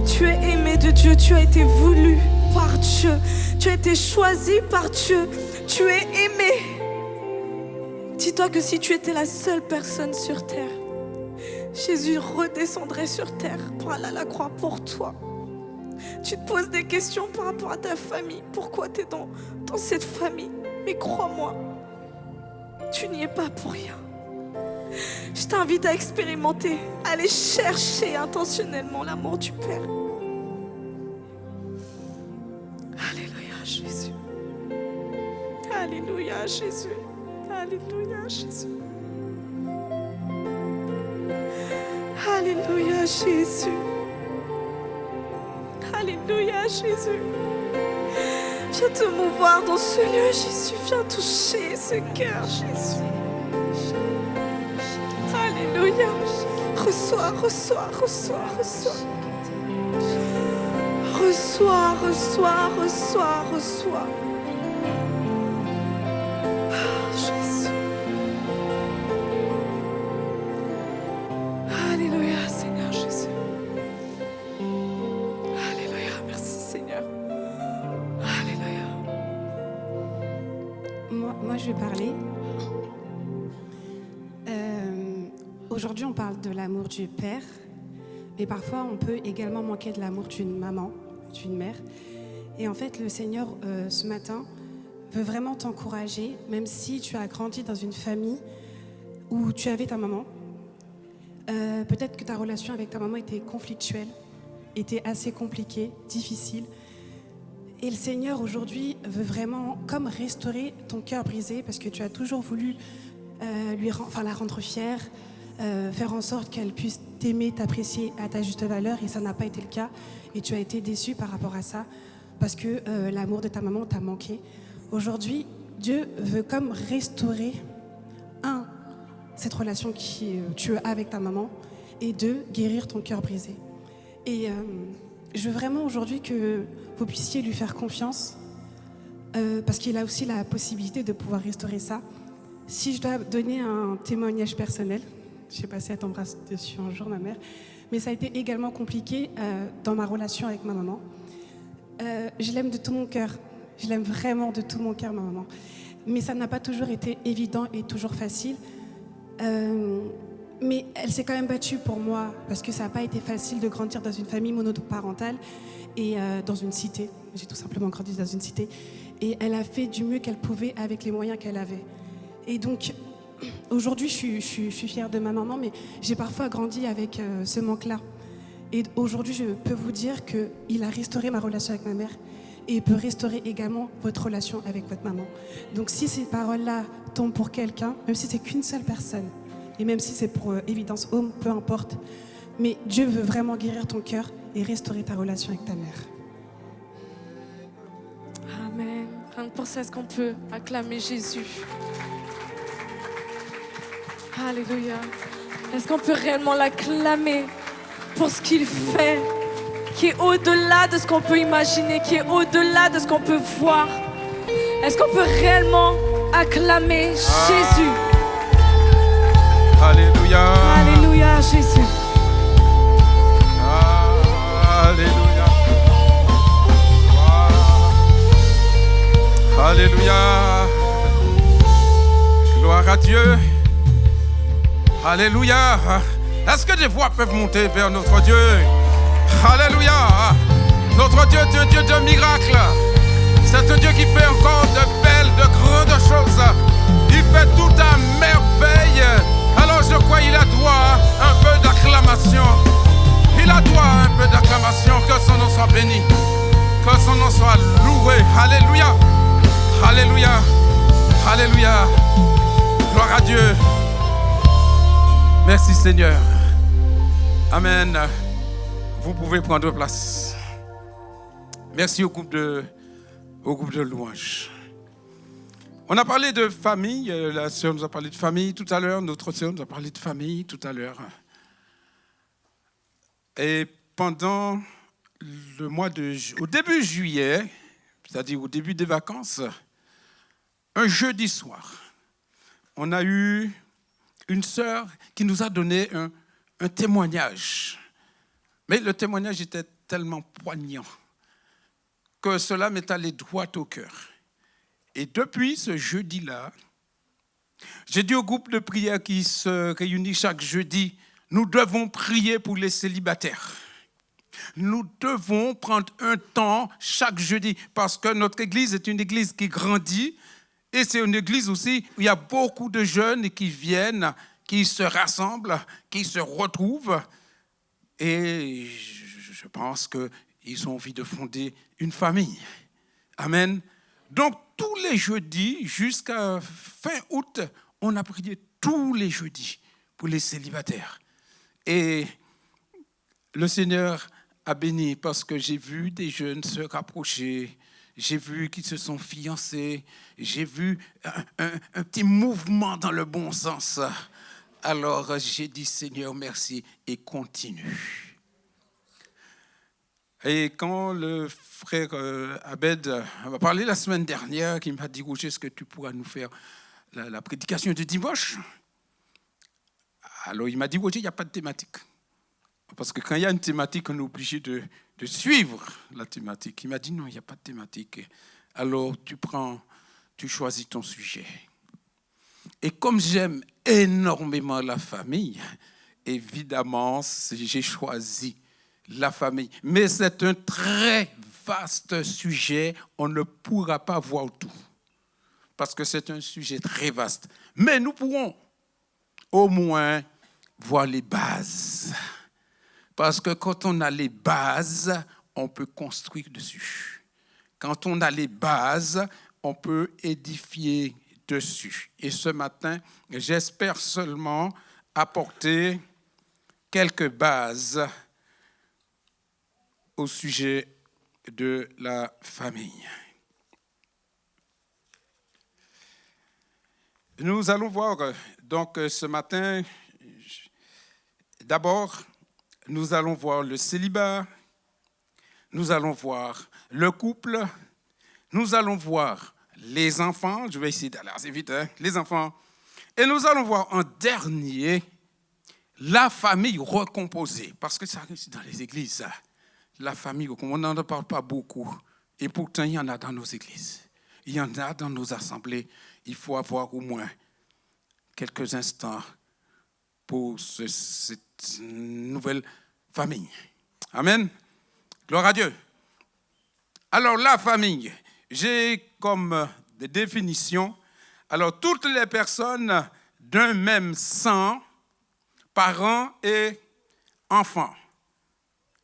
Tu es aimé de Dieu. Tu as été voulu par Dieu. Tu as été choisi par Dieu. Tu es aimé. Dis-toi que si tu étais la seule personne sur terre, Jésus redescendrait sur terre pour aller à la croix pour toi. Tu te poses des questions par rapport à ta famille. Pourquoi tu es dans cette famille? Mais crois-moi, tu n'y es pas pour rien. Je t'invite à expérimenter, à aller chercher intentionnellement l'amour du Père. Alléluia, Jésus. Alléluia, Jésus. Alléluia, Jésus. Alléluia, Jésus. Alléluia, Jésus. Viens te mouvoir dans ce lieu, Jésus. Viens toucher ce cœur, Jésus. Alléluia. Reçois, reçois, reçois, reçois. Reçois, reçois, reçois, reçois. Je vais parler. Aujourd'hui, on parle de l'amour du père, mais parfois, on peut également manquer de l'amour d'une maman, d'une mère. Et en fait, le Seigneur, ce matin, veut vraiment t'encourager, même si tu as grandi dans une famille où tu avais ta maman. Peut-être que ta relation avec ta maman était conflictuelle, était assez compliquée, difficile. Et le Seigneur aujourd'hui veut vraiment comme restaurer ton cœur brisé parce que tu as toujours voulu la rendre fière, faire en sorte qu'elle puisse t'aimer, t'apprécier à ta juste valeur et ça n'a pas été le cas et tu as été déçu par rapport à ça parce que l'amour de ta maman t'a manqué. Aujourd'hui, Dieu veut comme restaurer, cette relation que tu as avec ta maman et deux, guérir ton cœur brisé. Et je veux vraiment aujourd'hui que vous puissiez lui faire confiance parce qu'il a aussi la possibilité de pouvoir restaurer ça. Si je dois donner un témoignage personnel, je ne sais pas si elle t'embrasse dessus un jour, ma mère, mais ça a été également compliqué dans ma relation avec ma maman. Je l'aime de tout mon cœur, je l'aime vraiment de tout mon cœur, ma maman. Mais ça n'a pas toujours été évident et toujours facile. Mais elle s'est quand même battue pour moi parce que ça n'a pas été facile de grandir dans une famille monoparentale et dans une cité. J'ai tout simplement grandi dans une cité. Et elle a fait du mieux qu'elle pouvait avec les moyens qu'elle avait. Et donc, aujourd'hui, je suis fière de ma maman, mais j'ai parfois grandi avec ce manque-là. Et aujourd'hui, je peux vous dire qu'il a restauré ma relation avec ma mère et il peut restaurer également votre relation avec votre maman. Donc, si ces paroles-là tombent pour quelqu'un, même si c'est qu'une seule personne, et même si c'est pour Évidence Home, peu importe, mais Dieu veut vraiment guérir ton cœur et restaurer ta relation avec ta mère. Amen. Rien que pour ça, est-ce qu'on peut acclamer Jésus? Alléluia. Est-ce qu'on peut réellement l'acclamer pour ce qu'il fait, qui est au-delà de ce qu'on peut imaginer, qui est au-delà de ce qu'on peut voir? Est-ce qu'on peut réellement acclamer Jésus? Alléluia. Alléluia, Jésus. Alléluia. Alléluia. Gloire à Dieu. Alléluia. Est-ce que des voix peuvent monter vers notre Dieu? Alléluia. Notre Dieu est un Dieu de miracles. C'est un Dieu qui fait encore de belles, de grandes choses. Il fait tout à merveille. Alors je crois qu'il a droit à un peu d'acclamation. Il a droit à un peu d'acclamation. Que son nom soit béni. Que son nom soit loué. Alléluia. Alléluia. Alléluia. Gloire à Dieu. Merci Seigneur. Amen. Vous pouvez prendre place. Merci au groupe de louanges. On a parlé de famille. La sœur nous a parlé de famille tout à l'heure. Notre sœur nous a parlé de famille tout à l'heure. Et pendant le mois au début juillet, c'est-à-dire au début des vacances, un jeudi soir, on a eu une sœur qui nous a donné un témoignage. Mais le témoignage était tellement poignant que cela m'est allé droit au cœur. Et depuis ce jeudi-là, j'ai dit au groupe de prière qui se réunit chaque jeudi, nous devons prier pour les célibataires. Nous devons prendre un temps chaque jeudi parce que notre église est une église qui grandit et c'est une église aussi où il y a beaucoup de jeunes qui viennent, qui se rassemblent, qui se retrouvent. Et je pense qu'ils ont envie de fonder une famille. Amen. Donc, tous les jeudis, jusqu'à fin août, on a prié tous les jeudis pour les célibataires. Et le Seigneur a béni parce que j'ai vu des jeunes se rapprocher, j'ai vu qu'ils se sont fiancés, j'ai vu un petit mouvement dans le bon sens. Alors, j'ai dit, Seigneur, merci et continue. Et quand le frère Abed m'a parlé la semaine dernière, qui m'a dit, Roger, est-ce que tu pourras nous faire la prédication de dimanche? Alors, il m'a dit, Roger, il n'y a pas de thématique. Parce que quand il y a une thématique, on est obligé de suivre la thématique. Il m'a dit, non, il n'y a pas de thématique. Alors, tu choisis ton sujet. Et comme j'aime énormément la famille, évidemment, j'ai choisi la famille. Mais c'est un très vaste sujet, on ne pourra pas voir tout. Parce que c'est un sujet très vaste. Mais nous pourrons au moins voir les bases. Parce que quand on a les bases, on peut construire dessus. quand on a les bases, on peut édifier dessus. Et ce matin, j'espère seulement apporter quelques bases au sujet de la famille. Nous allons voir donc ce matin, d'abord, nous allons voir le célibat, nous allons voir le couple, nous allons voir les enfants, je vais essayer d'aller assez vite, les enfants, et nous allons voir en dernier la famille recomposée, parce que ça arrive dans les églises, ça. La famille, on n'en parle pas beaucoup. Et pourtant, il y en a dans nos églises. Il y en a dans nos assemblées. Il faut avoir au moins quelques instants pour cette nouvelle famille. Amen. Gloire à Dieu. Alors, la famille, j'ai comme des définitions. Alors, toutes les personnes d'un même sang, parents et enfants.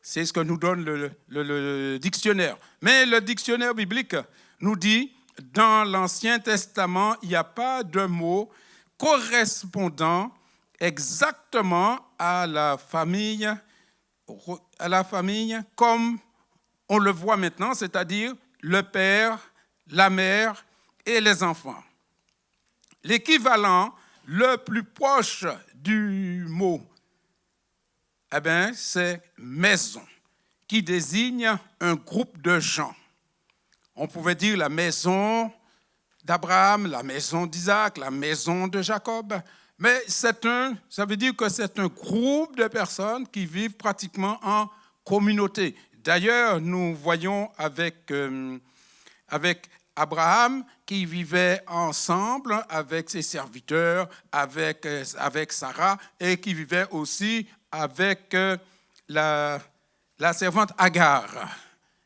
C'est ce que nous donne le dictionnaire. Mais le dictionnaire biblique nous dit, dans l'Ancien Testament, il n'y a pas de mot correspondant exactement à la famille comme on le voit maintenant, c'est-à-dire le père, la mère et les enfants. L'équivalent le plus proche du mot, c'est maison, qui désigne un groupe de gens. On pouvait dire la maison d'Abraham, la maison d'Isaac, la maison de Jacob, mais ça veut dire que c'est un groupe de personnes qui vivent pratiquement en communauté. D'ailleurs, nous voyons avec Abraham qui vivait ensemble avec ses serviteurs, avec Sarah, et qui vivait aussi avec la servante Agar.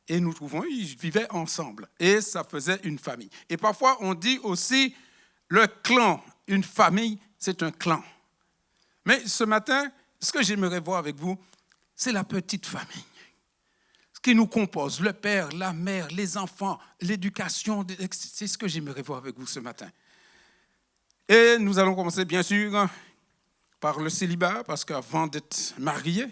Et nous trouvons, ils vivaient ensemble. Et ça faisait une famille. Et parfois, on dit aussi le clan. Une famille, c'est un clan. Mais ce matin, ce que j'aimerais voir avec vous, c'est la petite famille. Ce qui nous compose, le père, la mère, les enfants, l'éducation, c'est ce que j'aimerais voir avec vous ce matin. Et nous allons commencer, bien sûr, par le célibat, parce qu'avant d'être marié,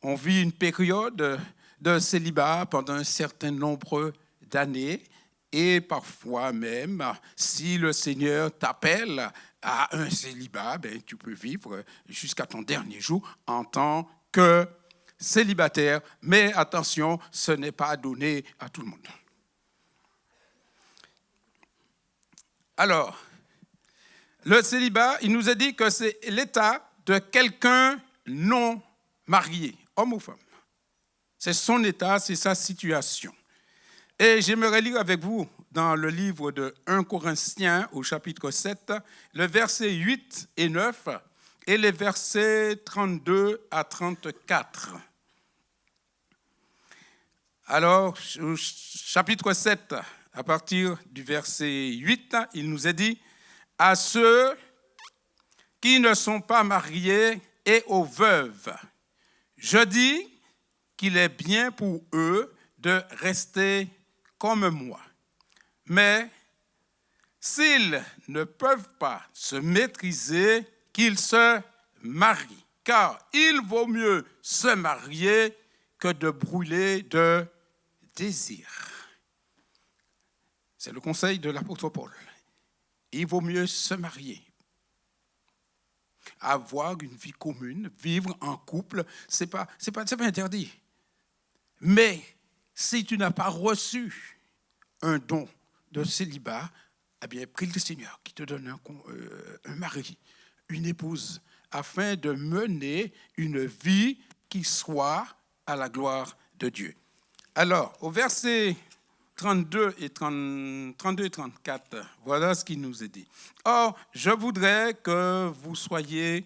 on vit une période de célibat pendant un certain nombre d'années, et parfois même, si le Seigneur t'appelle à un célibat, tu peux vivre jusqu'à ton dernier jour en tant que célibataire, mais attention, ce n'est pas donné à tout le monde. Alors, le célibat, il nous a dit que c'est l'état de quelqu'un non marié, homme ou femme. C'est son état, c'est sa situation. Et j'aimerais lire avec vous dans le livre de 1 Corinthiens au chapitre 7, le verset 8 et 9 et les versets 32 à 34. Alors, au chapitre 7, à partir du verset 8, il nous est dit « À ceux qui ne sont pas mariés et aux veuves, je dis qu'il est bien pour eux de rester comme moi. Mais s'ils ne peuvent pas se maîtriser, qu'ils se marient, car il vaut mieux se marier que de brûler de désir. » C'est le conseil de l'apôtre Paul. Il vaut mieux se marier. Avoir une vie commune, vivre en couple, c'est pas interdit. Mais si tu n'as pas reçu un don de célibat, eh bien, prie le Seigneur qui te donne un mari, une épouse, afin de mener une vie qui soit à la gloire de Dieu. Alors, au verset 32 et 34, voilà ce qu'il nous est dit. « Or, je voudrais que vous soyez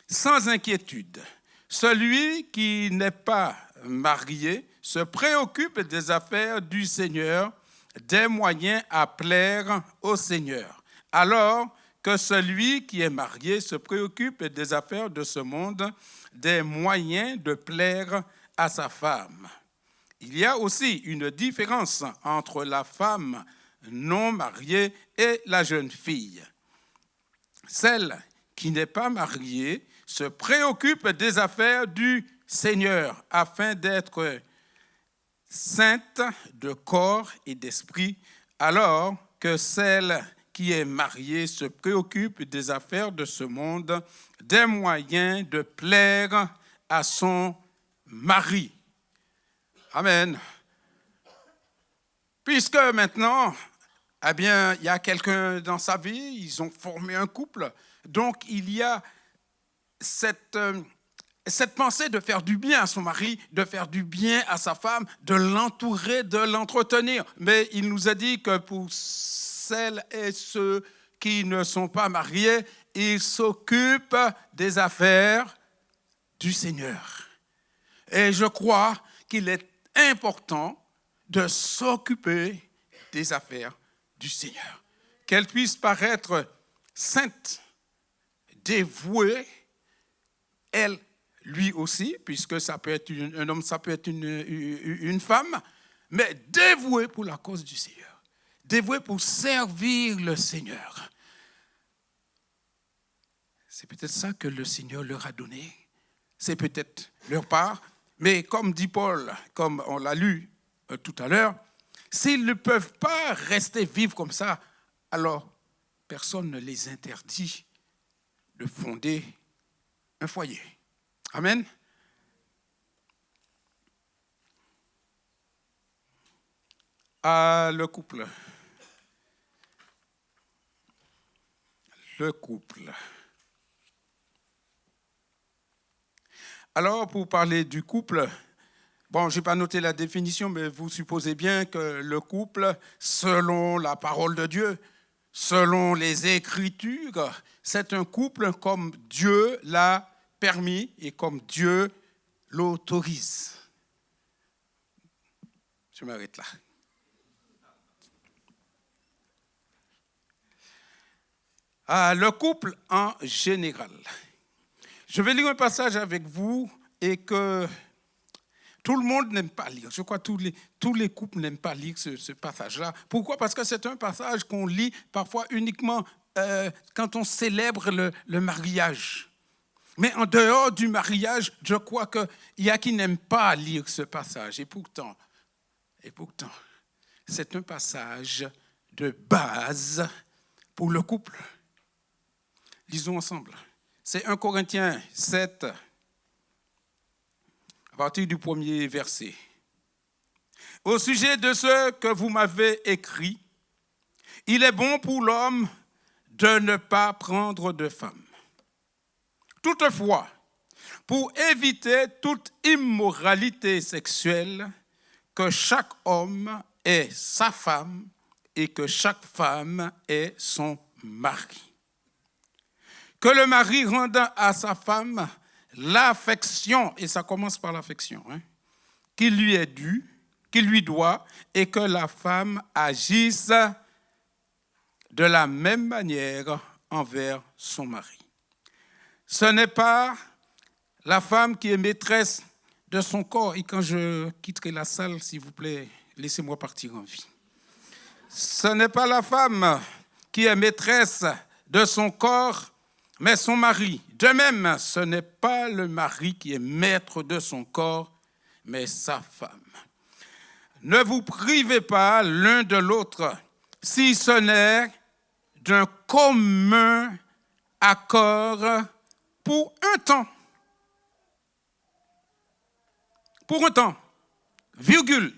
sans inquiétude. Celui qui n'est pas marié se préoccupe des affaires du Seigneur, des moyens à plaire au Seigneur. Alors que celui qui est marié se préoccupe des affaires de ce monde, des moyens de plaire à sa femme. il y a aussi une différence entre la femme non mariée et la jeune fille. Celle qui n'est pas mariée se préoccupe des affaires du Seigneur afin d'être sainte de corps et d'esprit, alors que celle qui est mariée se préoccupe des affaires de ce monde, des moyens de plaire à son mari. Amen. Puisque maintenant, eh bien, il y a quelqu'un dans sa vie, ils ont formé un couple, donc il y a cette pensée de faire du bien à son mari, de faire du bien à sa femme, de l'entourer, de l'entretenir. Mais il nous a dit que pour celles et ceux qui ne sont pas mariés, ils s'occupent des affaires du Seigneur. Et je crois qu'il est important de s'occuper des affaires du Seigneur. Qu'elles puissent paraître saintes, dévouées, elle, lui aussi, puisque ça peut être un homme, ça peut être une femme, mais dévouée pour la cause du Seigneur, dévouée pour servir le Seigneur. C'est peut-être ça que le Seigneur leur a donné, c'est peut-être leur part, mais comme dit Paul, comme on l'a lu tout à l'heure, s'ils ne peuvent pas rester vivre comme ça, alors personne ne les interdit de fonder un foyer. Amen. Le couple. Le couple. Alors, pour parler du couple, bon, je n'ai pas noté la définition, mais vous supposez bien que le couple, selon la parole de Dieu, selon les Écritures, c'est un couple comme Dieu l'a permis et comme Dieu l'autorise. Je m'arrête là. Le couple en général. Je vais lire un passage avec vous et que tout le monde n'aime pas lire. Je crois que tous les couples n'aiment pas lire ce passage-là. Pourquoi? Parce que c'est un passage qu'on lit parfois uniquement quand on célèbre le mariage. Mais en dehors du mariage, je crois qu'il y a qui n'aiment pas lire ce passage. Et pourtant, c'est un passage de base pour le couple. Lisons ensemble. C'est 1 Corinthiens 7, à partir du premier verset. Au sujet de ce que vous m'avez écrit, il est bon pour l'homme de ne pas prendre de femme. Toutefois, pour éviter toute immoralité sexuelle, que chaque homme ait sa femme et que chaque femme ait son mari. Que le mari rende à sa femme l'affection, et ça commence par l'affection, qui lui est due, qui lui doit, et que la femme agisse de la même manière envers son mari. Ce n'est pas la femme qui est maîtresse de son corps. Et quand je quitterai la salle, s'il vous plaît, laissez-moi partir en vie. Ce n'est pas la femme qui est maîtresse de son corps, mais son mari. De même, ce n'est pas le mari qui est maître de son corps, mais sa femme. Ne vous privez pas l'un de l'autre, si ce n'est d'un commun accord pour un temps. Pour un temps, virgule,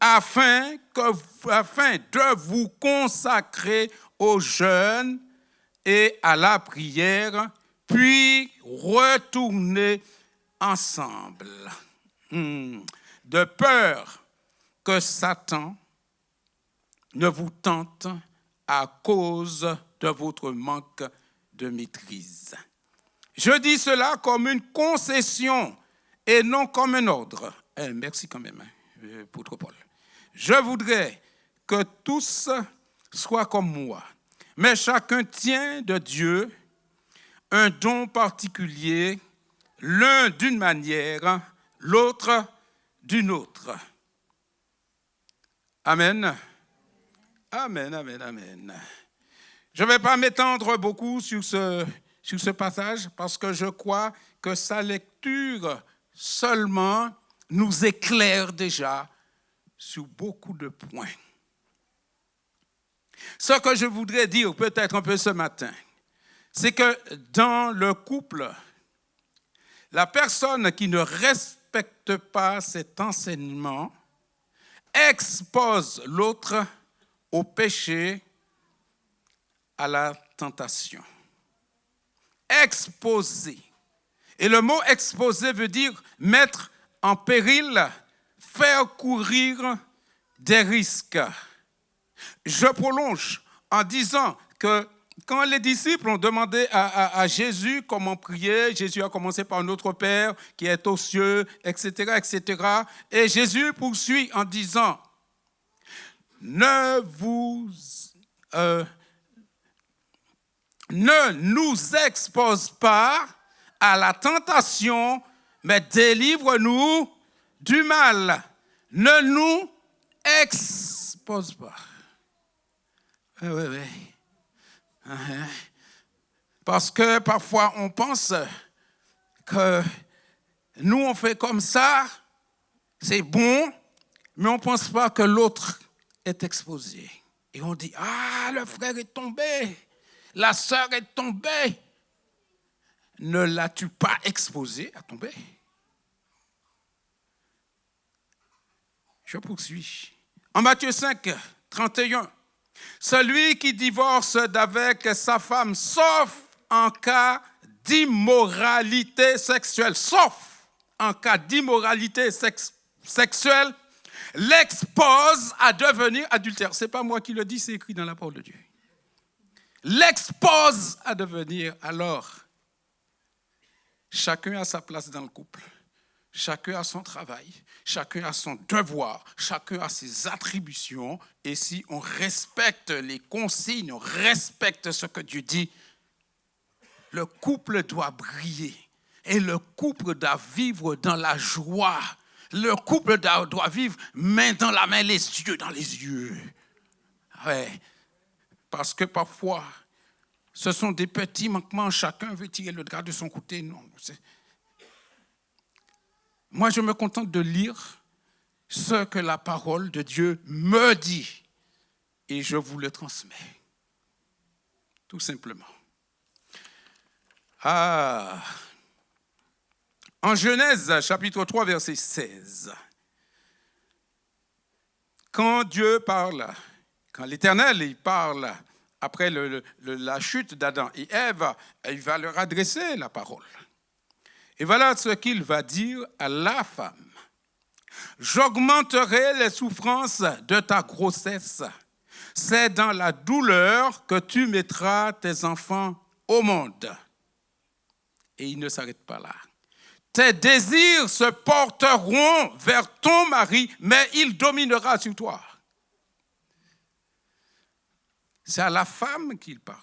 afin de vous consacrer au jeûne et à la prière, puis retourner ensemble, de peur que Satan ne vous tente à cause de votre manque de maîtrise. Je dis cela comme une concession et non comme un ordre. Merci quand même, apôtre Paul. Je voudrais que tous soient comme moi, mais chacun tient de Dieu un don particulier, l'un d'une manière, l'autre d'une autre. Amen. Amen, amen, amen. Je ne vais pas m'étendre beaucoup sur ce passage parce que je crois que sa lecture seulement nous éclaire déjà sur beaucoup de points. Ce que je voudrais dire peut-être un peu ce matin, c'est que dans le couple, la personne qui ne respecte pas cet enseignement expose l'autre au péché, à la tentation. Exposer. Et le mot exposer veut dire mettre en péril, faire courir des risques. Je prolonge en disant que quand les disciples ont demandé à Jésus comment prier, Jésus a commencé par notre Père qui est aux cieux, etc., etc. Et Jésus poursuit en disant, ne nous expose pas à la tentation, mais délivre-nous du mal. Ne nous expose pas. Oui. Parce que parfois on pense que nous on fait comme ça, c'est bon, mais on ne pense pas que l'autre est exposé. Et on dit, ah, le frère est tombé, la sœur est tombée. Ne l'as-tu pas exposé à tomber? Je poursuis. En Matthieu 5, 31, celui qui divorce d'avec sa femme, sauf en cas d'immoralité sexuelle, sauf en cas d'immoralité sexuelle, l'expose à devenir adultère. Ce n'est pas moi qui le dis, c'est écrit dans la parole de Dieu. L'expose à devenir alors. Chacun a sa place dans le couple. Chacun a son travail. Chacun a son devoir. Chacun a ses attributions. Et si on respecte les consignes, on respecte ce que Dieu dit, le couple doit briller. Et le couple doit vivre dans la joie. Le couple doit vivre main dans la main, les yeux dans les yeux. Ouais. Parce que parfois, ce sont des petits manquements. Chacun veut tirer le drap de son côté. Non. Moi, je me contente de lire ce que la parole de Dieu me dit. Et je vous le transmets. Tout simplement. En Genèse, chapitre 3, verset 16. Quand Dieu parle, quand l'Éternel il parle après la chute d'Adam et Ève, il va leur adresser la parole. Et voilà ce qu'il va dire à la femme. J'augmenterai les souffrances de ta grossesse. C'est dans la douleur que tu mettras tes enfants au monde. Et il ne s'arrête pas là. Tes désirs se porteront vers ton mari, mais il dominera sur toi. C'est à la femme qu'il parle.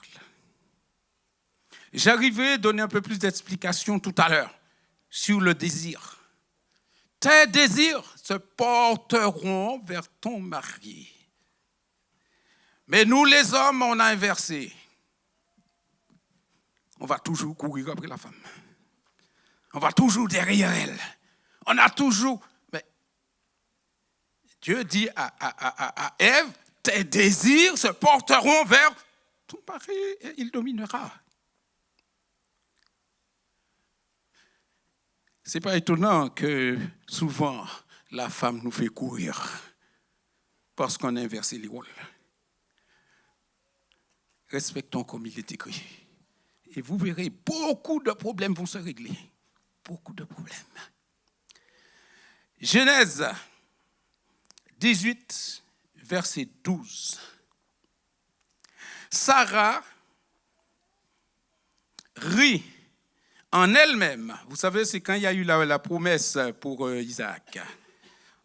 J'arriverai à donner un peu plus d'explications tout à l'heure sur le désir. Tes désirs se porteront vers ton mari. Mais nous, les hommes, on a inversé. On va toujours courir après la femme. On va toujours derrière elle. On a toujours... Mais Dieu dit à Ève, tes désirs se porteront vers ton mari et il dominera. Ce n'est pas étonnant que souvent la femme nous fait courir parce qu'on a inversé les rôles. Respectons comme il est écrit. Et vous verrez, beaucoup de problèmes vont se régler. Beaucoup de problèmes. Genèse 18, verset 12. Sarah rit en elle-même. Vous savez, c'est quand il y a eu la promesse pour Isaac.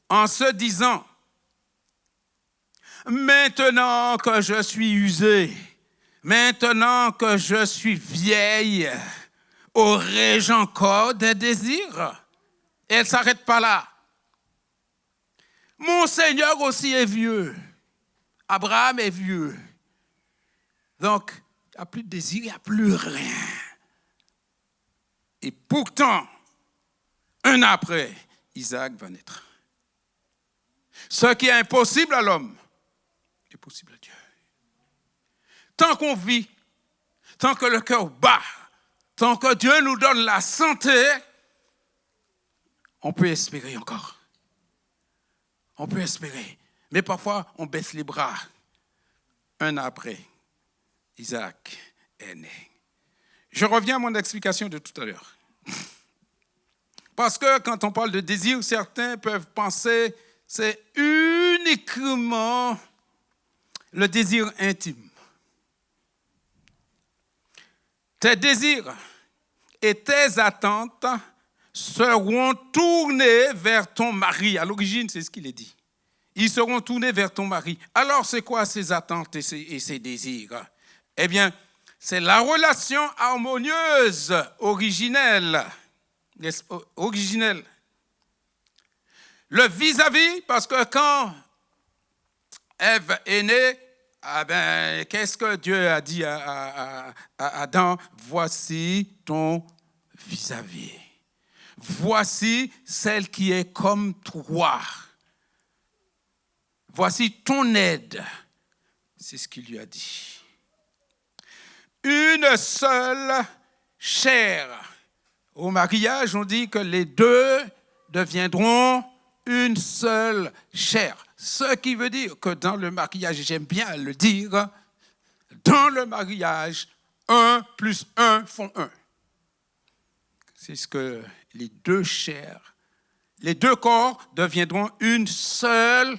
En se disant, maintenant que je suis usée, maintenant que je suis vieille, aurais-je encore des désirs? Et elle ne s'arrête pas là. Mon Seigneur aussi est vieux. Abraham est vieux. Donc, il n'y a plus de désir, il n'y a plus rien. Et pourtant, un an après, Isaac va naître. Ce qui est impossible à l'homme est possible à Dieu. Tant qu'on vit, tant que le cœur bat, tant que Dieu nous donne la santé, on peut espérer encore. On peut espérer. Mais parfois, on baisse les bras. Un an après, Isaac est né. Je reviens à mon explication de tout à l'heure. Parce que quand on parle de désir, certains peuvent penser que c'est uniquement le désir intime. Tes désirs et tes attentes seront tournés vers ton mari. À l'origine, c'est ce qu'il est dit. Ils seront tournés vers ton mari. Alors, c'est quoi ces attentes et ces désirs? Eh bien, c'est la relation harmonieuse, originelle. Le vis-à-vis, parce que quand Ève est née, qu'est-ce que Dieu a dit à Adam? Voici ton vis-à-vis. Voici celle qui est comme toi. Voici ton aide. C'est ce qu'il lui a dit. Une seule chair. Au mariage, on dit que les deux deviendront une seule chair. Ce qui veut dire que dans le mariage, j'aime bien le dire, dans le mariage, 1 plus 1 font 1. C'est ce que les deux chairs, les deux corps deviendront une seule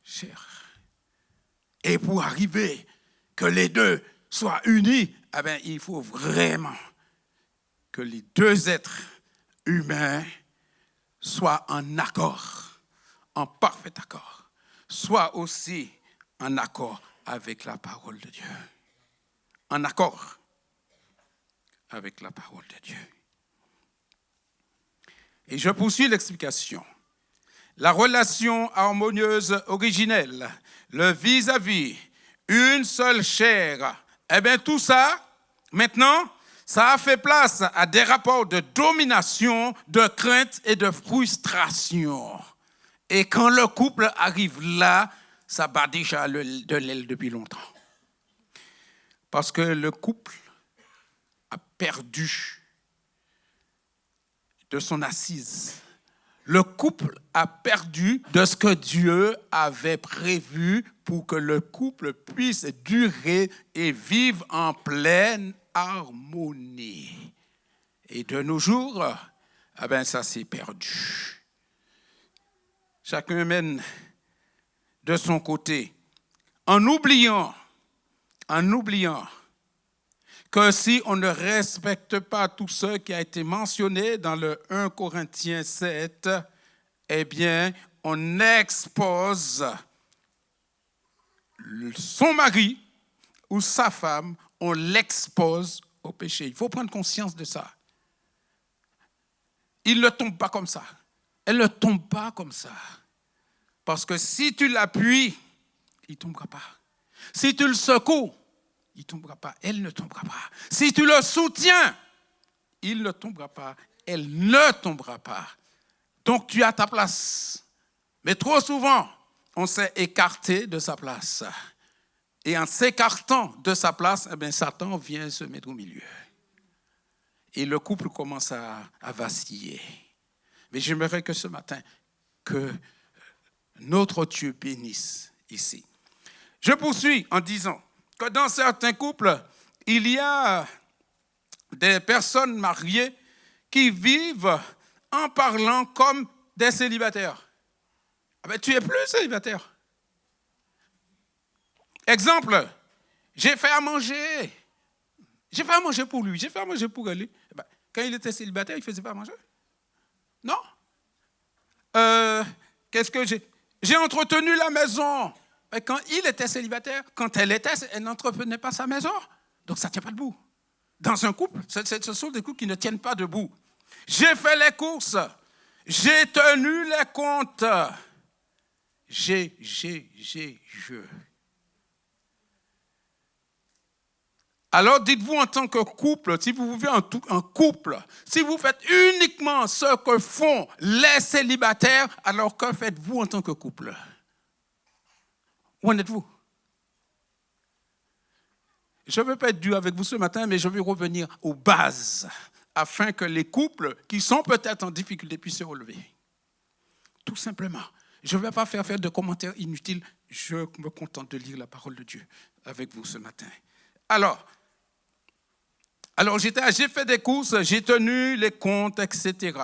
chair. Et pour arriver que les deux soient unis, il faut vraiment que les deux êtres humains soient en accord, en parfait accord, soient aussi en accord avec la parole de Dieu. En accord avec la parole de Dieu. Et je poursuis l'explication. La relation harmonieuse originelle, le vis-à-vis, une seule chair, tout ça, maintenant, ça a fait place à des rapports de domination, de crainte et de frustration. Et quand le couple arrive là, ça bat déjà de l'aile depuis longtemps. Parce que le couple a perdu de son assise. Le couple a perdu de ce que Dieu avait prévu pour que le couple puisse durer et vivre en pleine harmonie. Et de nos jours, ça s'est perdu. Chacun mène de son côté, en oubliant que si on ne respecte pas tout ce qui a été mentionné dans le 1 Corinthiens 7, on expose son mari ou sa femme, on l'expose au péché. Il faut prendre conscience de ça. Il ne tombe pas comme ça. Elle ne tombe pas comme ça. Parce que si tu l'appuies, il ne tombera pas. Si tu le secoues, il ne tombera pas. Elle ne tombera pas. Si tu le soutiens, il ne tombera pas. Elle ne tombera pas. Donc tu as ta place. Mais trop souvent, on s'est écarté de sa place. Et en s'écartant de sa place, Satan vient se mettre au milieu. Et le couple commence à vaciller. Mais j'aimerais que ce matin, que notre Dieu bénisse ici. Je poursuis en disant que dans certains couples, il y a des personnes mariées qui vivent en parlant comme des célibataires. Tu n'es plus célibataire. Exemple, j'ai fait à manger. J'ai fait à manger pour lui, j'ai fait à manger pour elle. Quand il était célibataire, il ne faisait pas à manger. Non. Qu'est-ce que j'ai entretenu la maison. Quand il était célibataire, quand elle n'entretenait pas sa maison. Donc ça ne tient pas debout. Dans un couple, ce sont des couples qui ne tiennent pas debout. J'ai fait les courses. J'ai tenu les comptes. je. Alors dites-vous en tant que couple, si vous vivez en couple, si vous faites uniquement ce que font les célibataires, alors que faites-vous en tant que couple? Où en êtes-vous? Je ne veux pas être dur avec vous ce matin, mais je vais revenir aux bases, afin que les couples qui sont peut-être en difficulté puissent se relever. Tout simplement. Je ne vais pas faire de commentaires inutiles, je me contente de lire la parole de Dieu avec vous ce matin. Alors j'ai fait des courses, j'ai tenu les comptes, etc.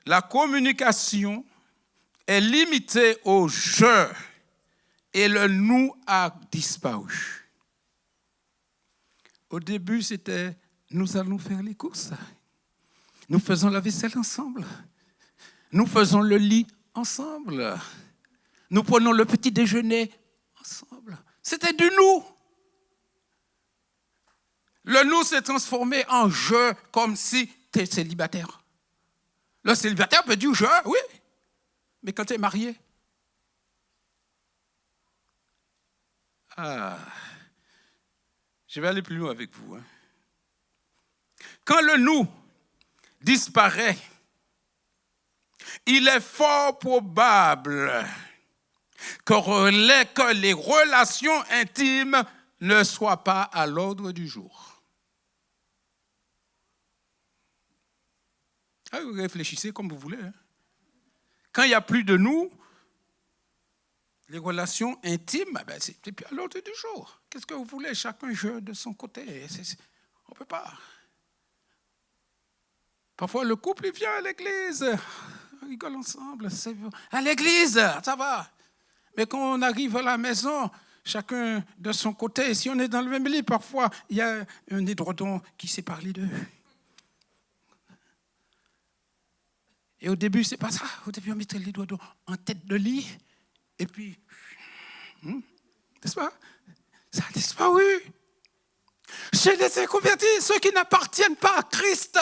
La communication est limitée au « je » et le « nous » a disparu. Au début, c'était « nous allons faire les courses ». Nous faisons la vaisselle ensemble. Nous faisons le lit ensemble. Nous prenons le petit déjeuner ensemble. C'était du « nous ». Le nous s'est transformé en je, comme si tu es célibataire. Le célibataire peut dire je, oui, mais quand tu es marié. Je vais aller plus loin avec vous. Quand le nous disparaît, il est fort probable que les relations intimes ne soient pas à l'ordre du jour. Vous réfléchissez comme vous voulez. Quand il n'y a plus de nous, les relations intimes, c'est plus à l'ordre du jour. Qu'est-ce que vous voulez? Chacun joue de son côté. On ne peut pas. Parfois, le couple il vient à l'église. On rigole ensemble. À l'église, ça va. Mais quand on arrive à la maison, chacun de son côté, si on est dans le même lit, parfois, il y a un édredon qui sépare les deux. Et au début, c'est pas ça. Au début, on mettait les doigts en tête de lit. Et puis, n'est-ce pas? Ça a disparu. Chez les inconvertis, ceux qui n'appartiennent pas à Christ,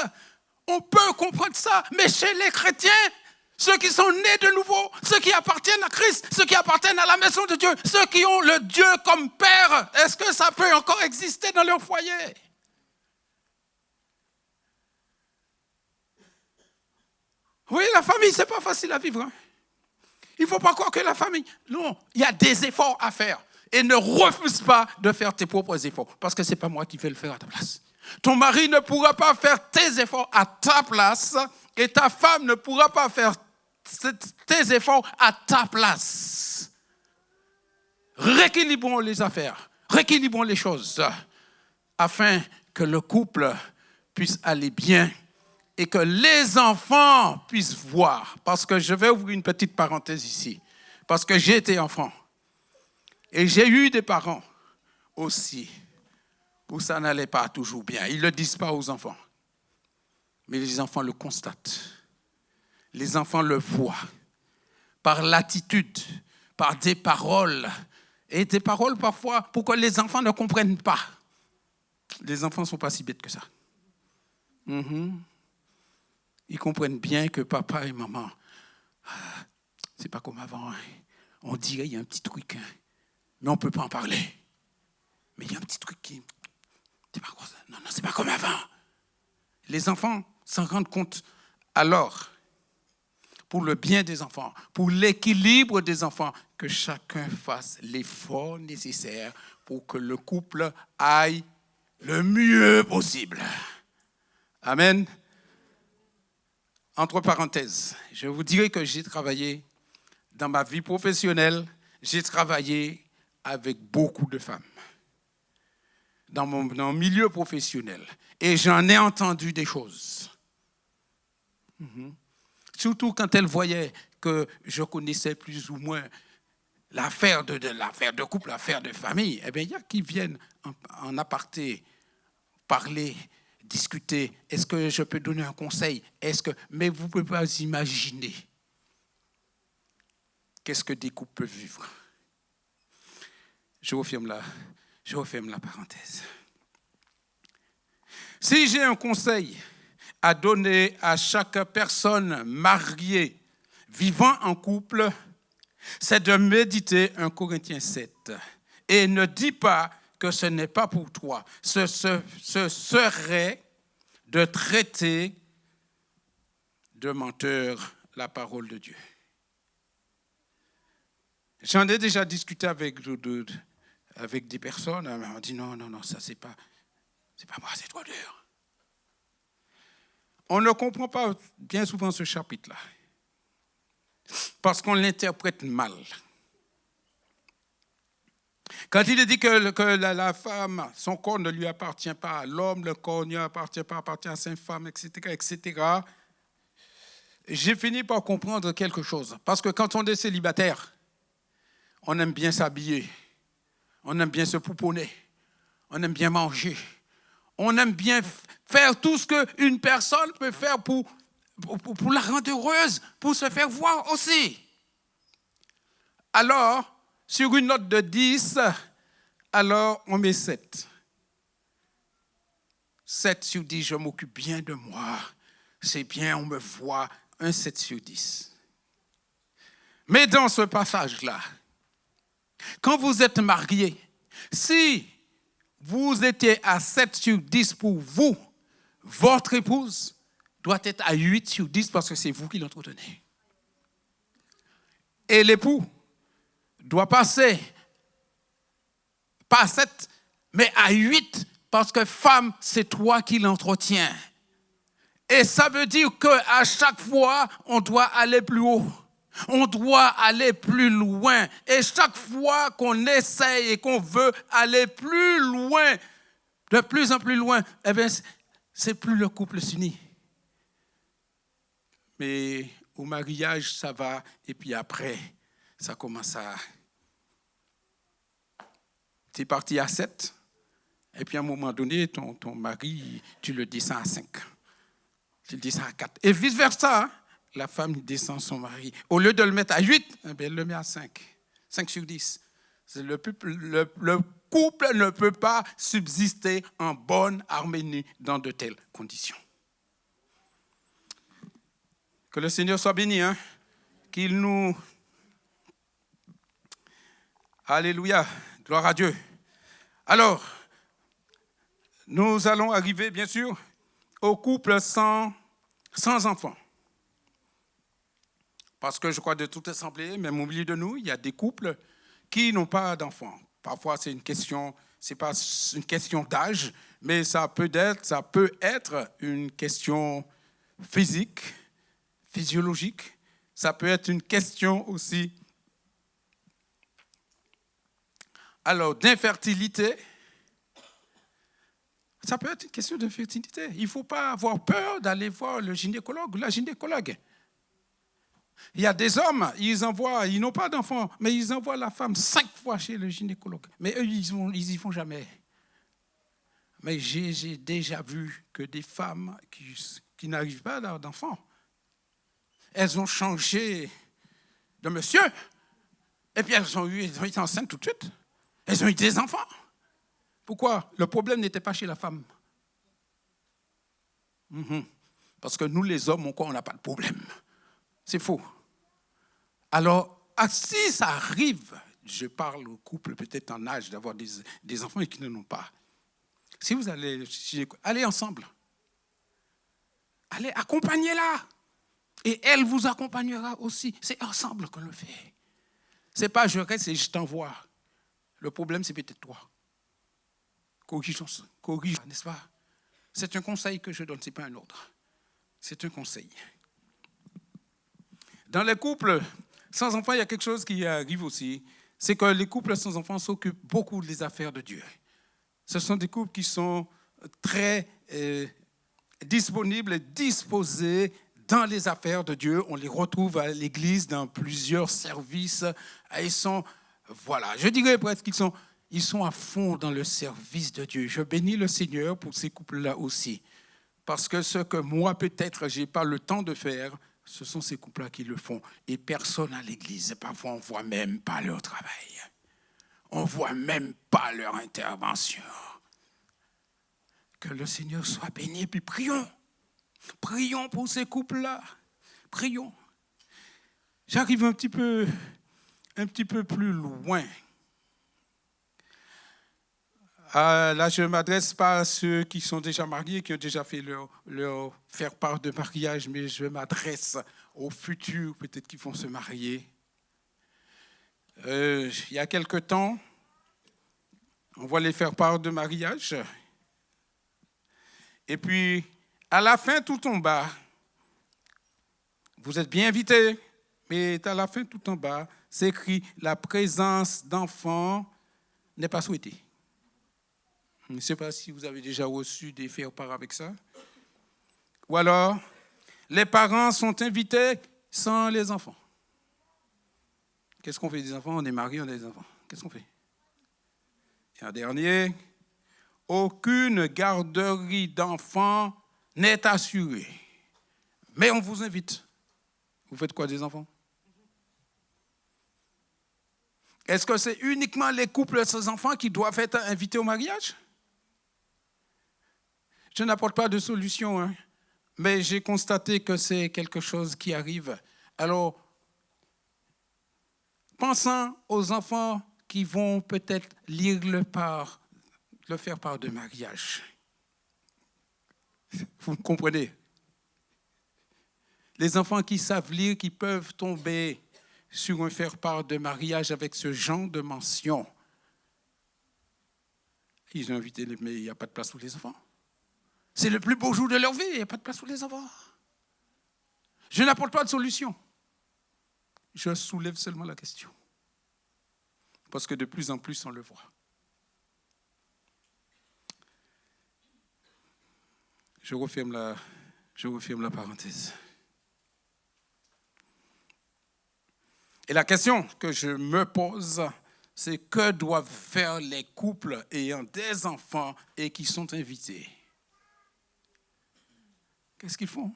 on peut comprendre ça. Mais chez les chrétiens, ceux qui sont nés de nouveau, ceux qui appartiennent à Christ, ceux qui appartiennent à la maison de Dieu, ceux qui ont le Dieu comme Père, est-ce que ça peut encore exister dans leur foyer? Oui, la famille, c'est pas facile à vivre. Il ne faut pas croire que la famille... Non, il y a des efforts à faire. Et ne refuse pas de faire tes propres efforts. Parce que ce n'est pas moi qui vais le faire à ta place. Ton mari ne pourra pas faire tes efforts à ta place. Et ta femme ne pourra pas faire tes efforts à ta place. Rééquilibrons les affaires. Rééquilibrons les choses. Afin que le couple puisse aller bien. Et que les enfants puissent voir. Parce que je vais ouvrir une petite parenthèse ici. Parce que j'ai été enfant. Et j'ai eu des parents aussi où ça n'allait pas toujours bien. Ils ne le disent pas aux enfants. Mais les enfants le constatent. Les enfants le voient. Par l'attitude, par des paroles. Et des paroles parfois pour que les enfants ne comprennent pas. Les enfants ne sont pas si bêtes que ça. Ils comprennent bien que papa et maman, c'est pas comme avant. On dirait qu'il y a un petit truc, mais on ne peut pas en parler. Mais il y a un petit truc qui... Non, c'est pas comme avant. Les enfants s'en rendent compte alors, pour le bien des enfants, pour l'équilibre des enfants, que chacun fasse l'effort nécessaire pour que le couple aille le mieux possible. Amen. Entre parenthèses, je vous dirai que j'ai travaillé dans ma vie professionnelle, j'ai travaillé avec beaucoup de femmes dans mon milieu professionnel et j'en ai entendu des choses. Surtout quand elles voyaient que je connaissais plus ou moins l'affaire de couple, l'affaire de famille. Eh bien, il y a qui viennent en aparté parler, discuter. Est-ce que je peux donner un conseil? Mais vous ne pouvez pas imaginer qu'est-ce que des couples peuvent vivre. Je referme la parenthèse. Si j'ai un conseil à donner à chaque personne mariée vivant en couple, c'est de méditer 1 Corinthiens 7. Et ne dis pas que ce n'est pas pour toi. Ce serait de traiter de menteur la parole de Dieu. J'en ai déjà discuté avec des personnes. On m'a dit non, ça c'est pas moi, c'est trop dur. On ne comprend pas bien souvent ce chapitre-là parce qu'on l'interprète mal. Quand il est dit que la femme, son corps ne lui appartient pas à l'homme, le corps ne lui appartient pas, appartient à sa femme, etc., j'ai fini par comprendre quelque chose. Parce que quand on est célibataire, on aime bien s'habiller, on aime bien se pouponner, on aime bien manger, on aime bien faire tout ce qu'une personne peut faire pour la rendre heureuse, pour se faire voir aussi. Alors, sur une note de 10, alors on met 7. 7 sur 10, je m'occupe bien de moi. C'est bien, on me voit. Un 7 sur 10. Mais dans ce passage-là, quand vous êtes marié, si vous étiez à 7 sur 10 pour vous, votre épouse doit être à 8 sur 10 parce que c'est vous qui l'entretenez. Et l'époux doit passer, pas à 7, mais à 8 parce que femme, c'est toi qui l'entretiens. Et ça veut dire qu'à chaque fois, on doit aller plus haut. On doit aller plus loin. Et chaque fois qu'on essaye et qu'on veut aller plus loin, de plus en plus loin, eh bien, c'est plus le couple s'unit. Mais au mariage, ça va. Et puis après, ça commence à... Tu es parti à 7. Et puis à un moment donné, ton mari, tu le descends à 5. Tu le descends à 4. Et vice-versa, hein? La femme descend son mari. Au lieu de le mettre à 8, elle le met à 5. 5 sur 10. Le couple ne peut pas subsister en bonne harmonie dans de telles conditions. Que le Seigneur soit béni, hein? Qu'il nous... Alléluia, gloire à Dieu. Alors, nous allons arriver, bien sûr, au couple sans enfants. Parce que je crois de toute assemblée, même au milieu de nous, il y a des couples qui n'ont pas d'enfants. Parfois, c'est pas une question d'âge, mais ça peut être une question physique, physiologique. Ça peut être une question aussi, alors, d'infertilité. Ça peut être une question d'infertilité. Il ne faut pas avoir peur d'aller voir le gynécologue ou la gynécologue. Il y a des hommes, ils n'ont pas d'enfants, mais ils envoient la femme 5 fois chez le gynécologue. Mais eux, ils y vont jamais. Mais j'ai déjà vu que des femmes qui n'arrivent pas à avoir d'enfants, elles ont changé de monsieur, et puis elles ont été enceintes tout de suite. Elles ont eu des enfants. Pourquoi? Le problème n'était pas chez la femme. Parce que nous, les hommes, on n'a pas de problème. C'est faux. Alors, si ça arrive, je parle au couple peut-être en âge d'avoir des enfants et qui n'en ont pas. Si vous allez ensemble. Allez, accompagnez-la. Et elle vous accompagnera aussi. C'est ensemble qu'on le fait. C'est pas je reste et je t'envoie. Le problème, c'est peut-être toi. Corrige, n'est-ce pas? C'est un conseil que je donne, ce n'est pas un ordre. C'est un conseil. Dans les couples sans enfants, il y a quelque chose qui arrive aussi. C'est que les couples sans enfants s'occupent beaucoup des affaires de Dieu. Ce sont des couples qui sont très disponibles et disposés dans les affaires de Dieu. On les retrouve à l'église dans plusieurs services. Je dirais presque qu'ils sont à fond dans le service de Dieu. Je bénis le Seigneur pour ces couples-là aussi. Parce que ce que moi, peut-être, je n'ai pas le temps de faire, ce sont ces couples-là qui le font. Et personne à l'église. Parfois, on ne voit même pas leur travail. On ne voit même pas leur intervention. Que le Seigneur soit béni. Et puis prions. Prions pour ces couples-là. Prions. J'arrive un petit peu un petit peu plus loin. Là, je ne m'adresse pas à ceux qui sont déjà mariés, qui ont déjà fait leur faire part de mariage, mais je m'adresse aux futurs, peut-être qui vont se marier. Il y a quelque temps, on va les faire part de mariage. Et puis, à la fin, tout en bas, vous êtes bien invités, mais à la fin, tout en bas, c'est écrit « La présence d'enfants n'est pas souhaitée ». Je ne sais pas si vous avez déjà reçu des faire-part avec ça. Ou alors, les parents sont invités sans les enfants. Qu'est-ce qu'on fait des enfants? On est mariés, on a des enfants. Qu'est-ce qu'on fait? Et un dernier, aucune garderie d'enfants n'est assurée. Mais on vous invite. Vous faites quoi des enfants? Est-ce que c'est uniquement les couples sans enfants qui doivent être invités au mariage? Je n'apporte pas de solution, hein, mais j'ai constaté que c'est quelque chose qui arrive. Alors, pensant aux enfants qui vont peut-être lire le faire part de mariage. Vous me comprenez? Les enfants qui savent lire, qui peuvent tomber sur un faire part de mariage avec ce genre de mention. Ils ont invité, mais il n'y a pas de place pour les enfants. C'est le plus beau jour de leur vie, il n'y a pas de place pour les enfants. Je n'apporte pas de solution. Je soulève seulement la question. Parce que de plus en plus, on le voit. Je referme la parenthèse. Et la question que je me pose, c'est que doivent faire les couples ayant des enfants et qui sont invités? Qu'est-ce qu'ils font?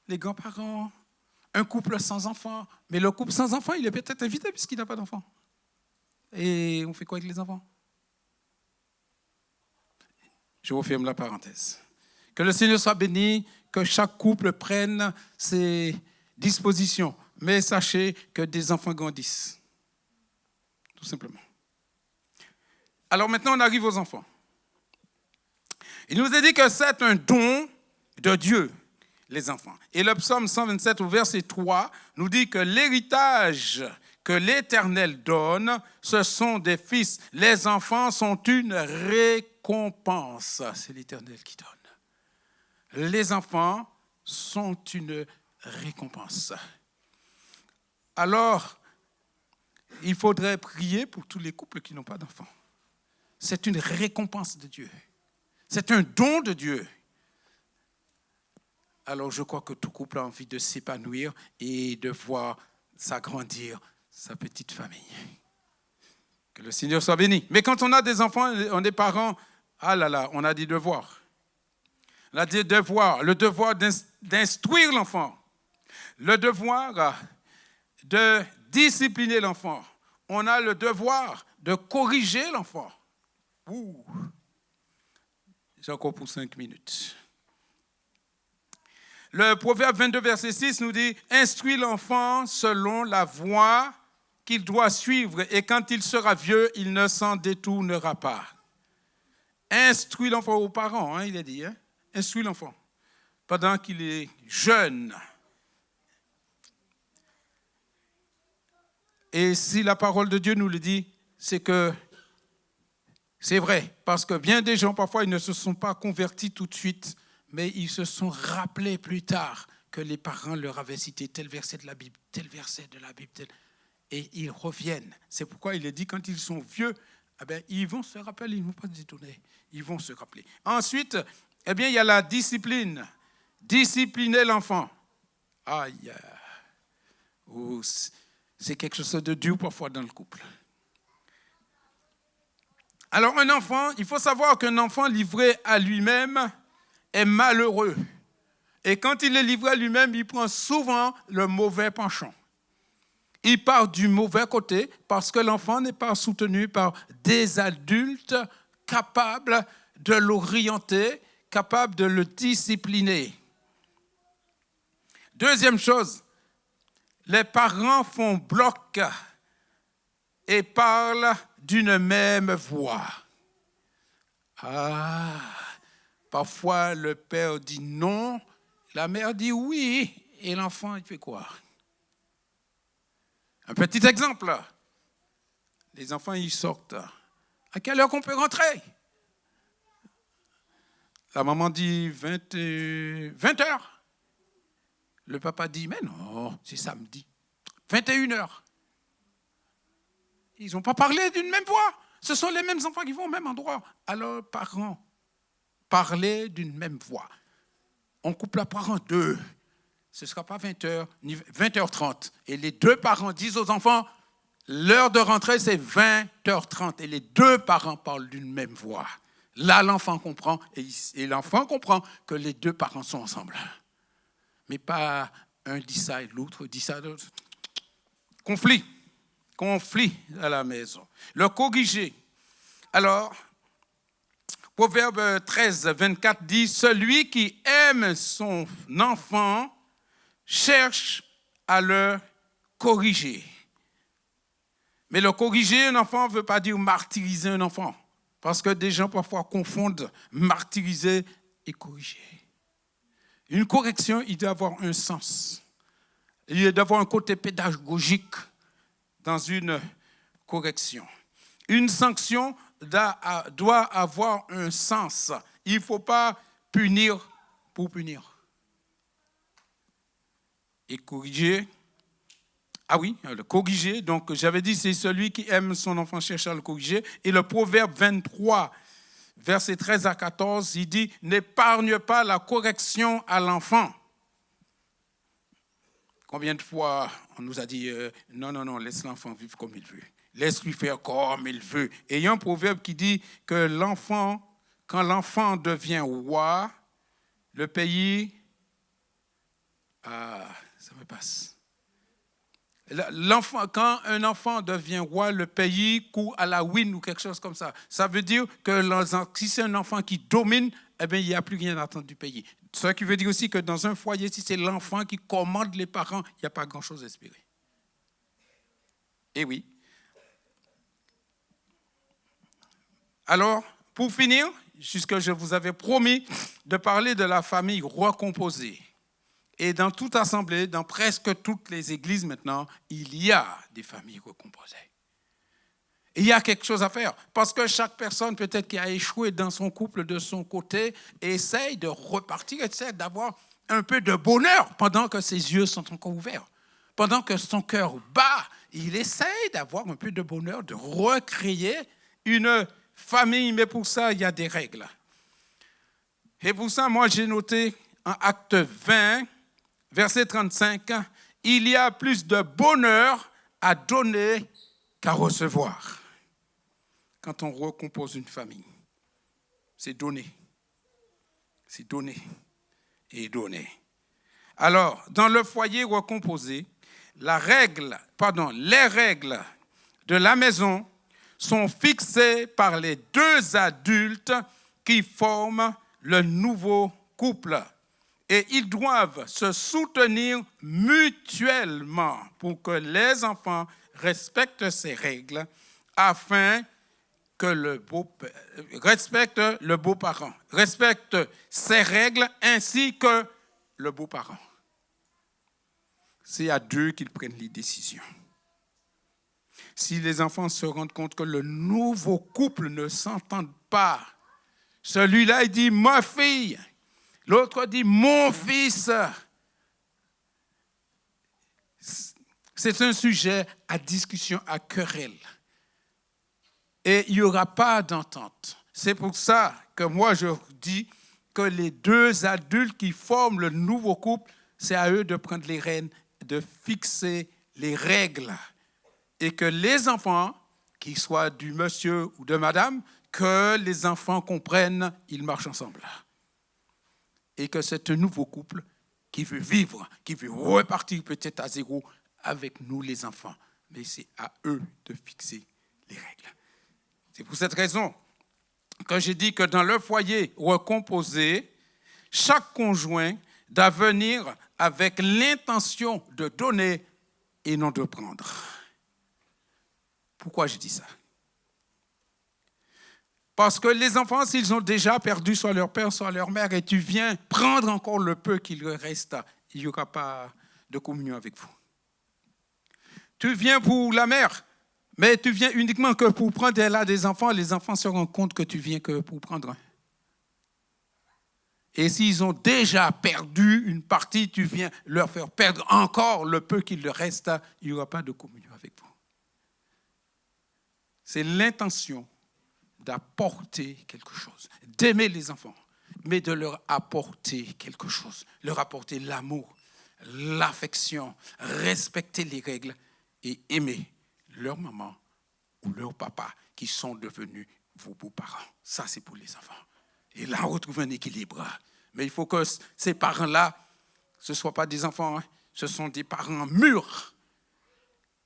Les grands-parents, un couple sans enfants. Mais le couple sans enfants, il est peut-être invité puisqu'il n'a pas d'enfants. Et on fait quoi avec les enfants? Je referme la parenthèse. Que le Seigneur soit béni, que chaque couple prenne ses dispositions. Mais sachez que des enfants grandissent. Tout simplement. Alors maintenant, on arrive aux enfants. Il nous est dit que c'est un don de Dieu, les enfants. Et le psaume 127 au verset 3 nous dit que l'héritage que l'Éternel donne, ce sont des fils. Les enfants sont une récompense. C'est l'Éternel qui donne. Les enfants sont une récompense. Alors, il faudrait prier pour tous les couples qui n'ont pas d'enfants. C'est une récompense de Dieu. C'est un don de Dieu. Alors, je crois que tout couple a envie de s'épanouir et de voir s'agrandir sa petite famille. Que le Seigneur soit béni. Mais quand on a des enfants, on est parents, ah là là, on a des devoirs. On a des devoirs. Le devoir d'instruire l'enfant. Le devoir de discipliner l'enfant. On a le devoir de corriger l'enfant. J'ai encore pour 5 minutes. Le Proverbe 22, verset 6 nous dit « Instruis l'enfant selon la voie qu'il doit suivre, et quand il sera vieux, il ne s'en détournera pas. » Instruis l'enfant aux parents, il a dit. Instruis l'enfant pendant qu'il est jeune. Et si la parole de Dieu nous le dit, c'est que c'est vrai, parce que bien des gens, parfois, ils ne se sont pas convertis tout de suite, mais ils se sont rappelés plus tard que les parents leur avaient cité tel verset de la Bible, tel verset de la Bible, et ils reviennent. C'est pourquoi il est dit, quand ils sont vieux, ils vont se rappeler, ils ne vont pas se détourner, ils vont se rappeler. Ensuite, il y a la discipline. Discipliner l'enfant. C'est quelque chose de dur parfois dans le couple. Alors un enfant, il faut savoir qu'un enfant livré à lui-même est malheureux. Et quand il est livré à lui-même, il prend souvent le mauvais penchant. Il part du mauvais côté parce que l'enfant n'est pas soutenu par des adultes capables de l'orienter, capables de le discipliner. Deuxième chose, les parents font bloc et parlent d'une même voix. Parfois le père dit non, la mère dit oui, et l'enfant, il fait quoi? Un petit exemple. Les enfants, ils sortent. À quelle heure qu'on peut rentrer? La maman dit 20 heures. Le papa dit, mais non, c'est samedi. 21 heures. Ils n'ont pas parlé d'une même voix. Ce sont les mêmes enfants qui vont au même endroit. Alors, parents, parlez d'une même voix. On coupe la part en deux. Ce ne sera pas 20h, ni 20h30. Et les deux parents disent aux enfants, l'heure de rentrée, c'est 20h30. Et les deux parents parlent d'une même voix. Là, l'enfant comprend, et l'enfant comprend que les deux parents sont ensemble. Mais pas un dit ça et l'autre dit ça. Conflit à la maison. Le corriger. Alors, Proverbe 13, 24 dit, celui qui aime son enfant cherche à le corriger. Mais le corriger un enfant ne veut pas dire martyriser un enfant. Parce que des gens parfois confondent martyriser et corriger. Une correction, il doit avoir un sens. Il doit avoir un côté pédagogique dans une correction. Une sanction doit avoir un sens. Il ne faut pas punir pour punir. Et corriger, le corriger, donc j'avais dit c'est celui qui aime son enfant cherche à le corriger. Et le Proverbe 23, versets 13 à 14, il dit, n'épargne pas la correction à l'enfant. Combien de fois on nous a dit, non, laisse l'enfant vivre comme il veut. Laisse-lui faire comme il veut. Et il y a un proverbe qui dit que quand l'enfant devient roi, le pays... ça me passe. Quand un enfant devient roi, le pays court à la ruine ou quelque chose comme ça. Ça veut dire que si c'est un enfant qui domine, eh bien, il n'y a plus rien à attendre du pays. Ce qui veut dire aussi que dans un foyer, si c'est l'enfant qui commande les parents, il n'y a pas grand-chose à espérer. Eh oui. Alors, pour finir, puisque je vous avais promis de parler de la famille recomposée. Et dans toute assemblée, dans presque toutes les églises maintenant, il y a des familles recomposées. Et il y a quelque chose à faire. Parce que chaque personne, peut-être qui a échoué dans son couple de son côté, essaye de repartir, essaie d'avoir un peu de bonheur pendant que ses yeux sont encore ouverts. Pendant que son cœur bat, il essaye d'avoir un peu de bonheur, de recréer une famille. Mais pour ça, il y a des règles. Et pour ça, moi, j'ai noté en Acte 20, verset 35, il y a plus de bonheur à donner qu'à recevoir. Quand on recompose une famille, c'est donner. C'est donner et donner. Alors, dans le foyer recomposé, les règles de la maison sont fixées par les deux adultes qui forment le nouveau couple. Et ils doivent se soutenir mutuellement pour que les enfants respectent ces règles afin que respecte le beau-parent, respecte ses règles ainsi que le beau-parent. C'est à deux qu'ils prennent les décisions. Si les enfants se rendent compte que le nouveau couple ne s'entend pas, celui-là il dit « ma fille », l'autre dit « mon fils ». C'est un sujet à discussion, à querelle. Et il n'y aura pas d'entente. C'est pour ça que moi je dis que les deux adultes qui forment le nouveau couple, c'est à eux de prendre les rênes, de fixer les règles. Et que les enfants, qu'ils soient du monsieur ou de madame, que les enfants comprennent, ils marchent ensemble. Et que c'est un nouveau couple qui veut vivre, qui veut repartir peut-être à zéro avec nous les enfants. Mais c'est à eux de fixer les règles. C'est pour cette raison que j'ai dit que dans le foyer recomposé, chaque conjoint doit venir avec l'intention de donner et non de prendre. Pourquoi je dis ça? Parce que les enfants, s'ils ont déjà perdu soit leur père, soit leur mère, et tu viens prendre encore le peu qu'il leur reste, il n'y aura pas de communion avec vous. Tu viens pour la mère, mais tu viens uniquement que pour prendre là des enfants. Les enfants se rendent compte que tu viens que pour prendre un. Et s'ils ont déjà perdu une partie, tu viens leur faire perdre encore le peu qu'il leur reste, il n'y aura pas de communion avec vous. C'est l'intention d'apporter quelque chose, d'aimer les enfants, mais de leur apporter quelque chose, leur apporter l'amour, l'affection, respecter les règles et aimer leur maman ou leur papa qui sont devenus vos beaux-parents. Ça, c'est pour les enfants. Et là, on retrouve un équilibre. Mais il faut que ces parents-là, ce ne soient pas des enfants, hein. Ce sont des parents mûrs.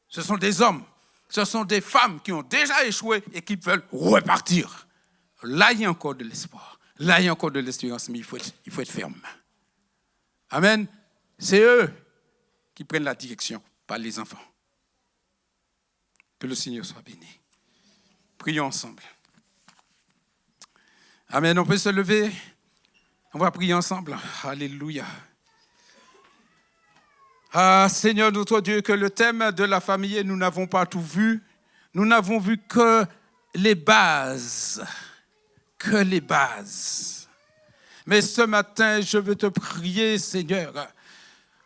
Ce sont des hommes. Ce sont des femmes qui ont déjà échoué et qui veulent repartir. Là, il y a encore de l'espoir. Là, il y a encore de l'espérance, mais il faut être ferme. Amen. C'est eux qui prennent la direction, pas les enfants. Que le Seigneur soit béni. Prions ensemble. Amen. On peut se lever. On va prier ensemble. Alléluia. Ah, Seigneur notre Dieu, que le thème de la famille, nous n'avons pas tout vu. Nous n'avons vu que les bases. Que les bases. Mais ce matin, je veux te prier, Seigneur,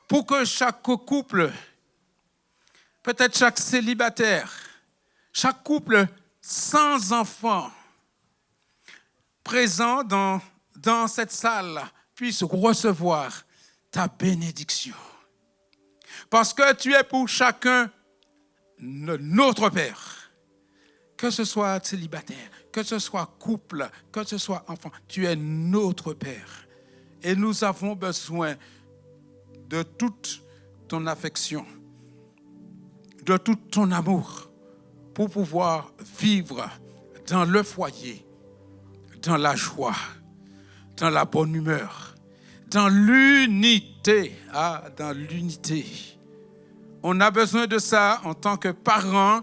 pour que chaque couple, peut-être chaque célibataire, chaque couple sans enfant, présent dans cette salle, puisse recevoir ta bénédiction. Parce que tu es pour chacun notre Père. Que ce soit célibataire, que ce soit couple, que ce soit enfant, tu es notre Père. Et nous avons besoin de toute ton affection, de tout ton amour, pour pouvoir vivre dans le foyer, dans la joie, dans la bonne humeur, dans l'unité. Ah, dans l'unité. On a besoin de ça en tant que parents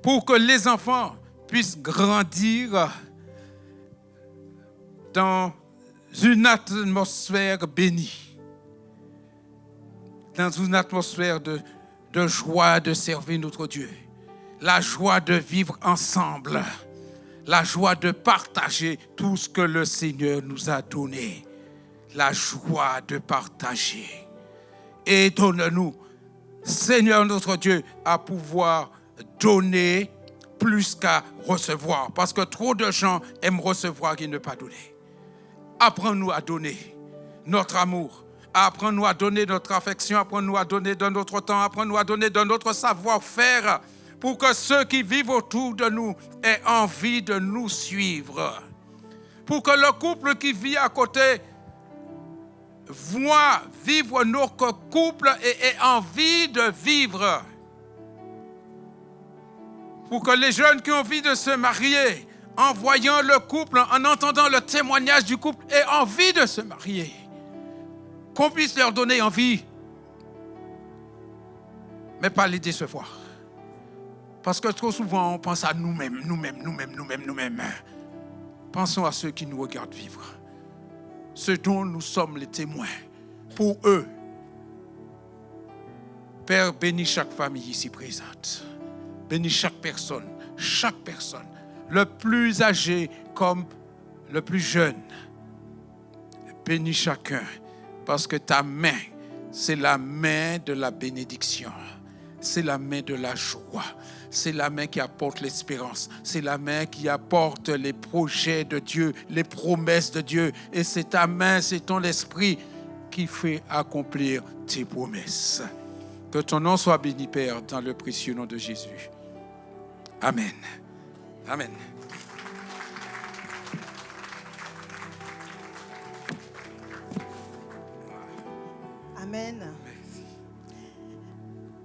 pour que les enfants puissent grandir dans une atmosphère bénie, dans une atmosphère de joie de servir notre Dieu, la joie de vivre ensemble, la joie de partager tout ce que le Seigneur nous a donné, la joie de partager. Et donne-nous, Seigneur notre Dieu, à pouvoir donner plus qu'à recevoir. Parce que trop de gens aiment recevoir et ne pas donner. Apprends-nous à donner notre amour. Apprends-nous à donner notre affection. Apprends-nous à donner de notre temps. Apprends-nous à donner de notre savoir-faire pour que ceux qui vivent autour de nous aient envie de nous suivre. Pour que le couple qui vit à côté voit vivre notre couple et ait envie de vivre. Pour que les jeunes qui ont envie de se marier, en voyant le couple, en entendant le témoignage du couple, aient envie de se marier. Qu'on puisse leur donner envie, mais pas les décevoir. Parce que trop souvent, on pense à nous-mêmes. Pensons à ceux qui nous regardent vivre. Ceux dont nous sommes les témoins. Pour eux, Père, bénis chaque famille ici présente. Bénis chaque personne, le plus âgé comme le plus jeune. Bénis chacun, parce que ta main, c'est la main de la bénédiction. C'est la main de la joie. C'est la main qui apporte l'espérance. C'est la main qui apporte les projets de Dieu, les promesses de Dieu. Et c'est ta main, c'est ton esprit qui fait accomplir tes promesses. Que ton nom soit béni, Père, dans le précieux nom de Jésus. Amen. Amen. Amen.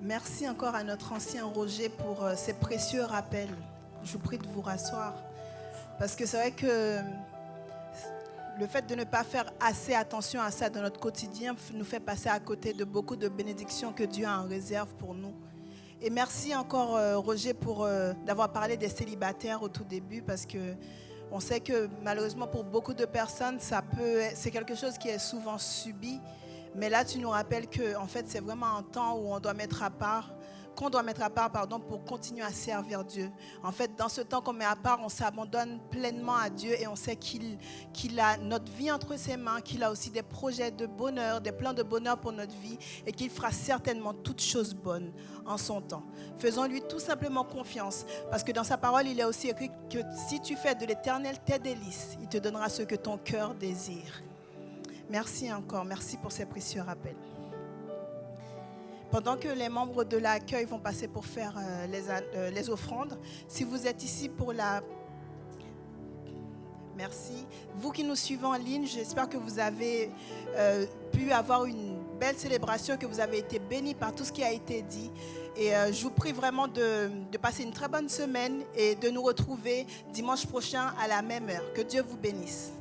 Merci encore à notre ancien Roger pour ces précieux rappels. Je vous prie de vous rasseoir. Parce que c'est vrai que le fait de ne pas faire assez attention à ça dans notre quotidien nous fait passer à côté de beaucoup de bénédictions que Dieu a en réserve pour nous. Et merci encore Roger pour d'avoir parlé des célibataires au tout début, parce que on sait que malheureusement pour beaucoup de personnes, c'est quelque chose qui est souvent subi. Mais là, tu nous rappelles que en fait, c'est vraiment un temps où on doit mettre à part, pour continuer à servir Dieu. En fait, dans ce temps qu'on met à part, on s'abandonne pleinement à Dieu et on sait qu'il a notre vie entre ses mains, qu'il a aussi des projets de bonheur, des plans de bonheur pour notre vie et qu'il fera certainement toutes choses bonnes en son temps. Faisons-lui tout simplement confiance, parce que dans sa parole, il est aussi écrit que si tu fais de l'Éternel tes délices, il te donnera ce que ton cœur désire. Merci encore, merci pour ces précieux rappels. Pendant que les membres de l'accueil vont passer pour faire les offrandes, si vous êtes ici pour la... Merci. Vous qui nous suivez en ligne, j'espère que vous avez pu avoir une belle célébration, que vous avez été bénis par tout ce qui a été dit. Et je vous prie vraiment de passer une très bonne semaine et de nous retrouver dimanche prochain à la même heure. Que Dieu vous bénisse.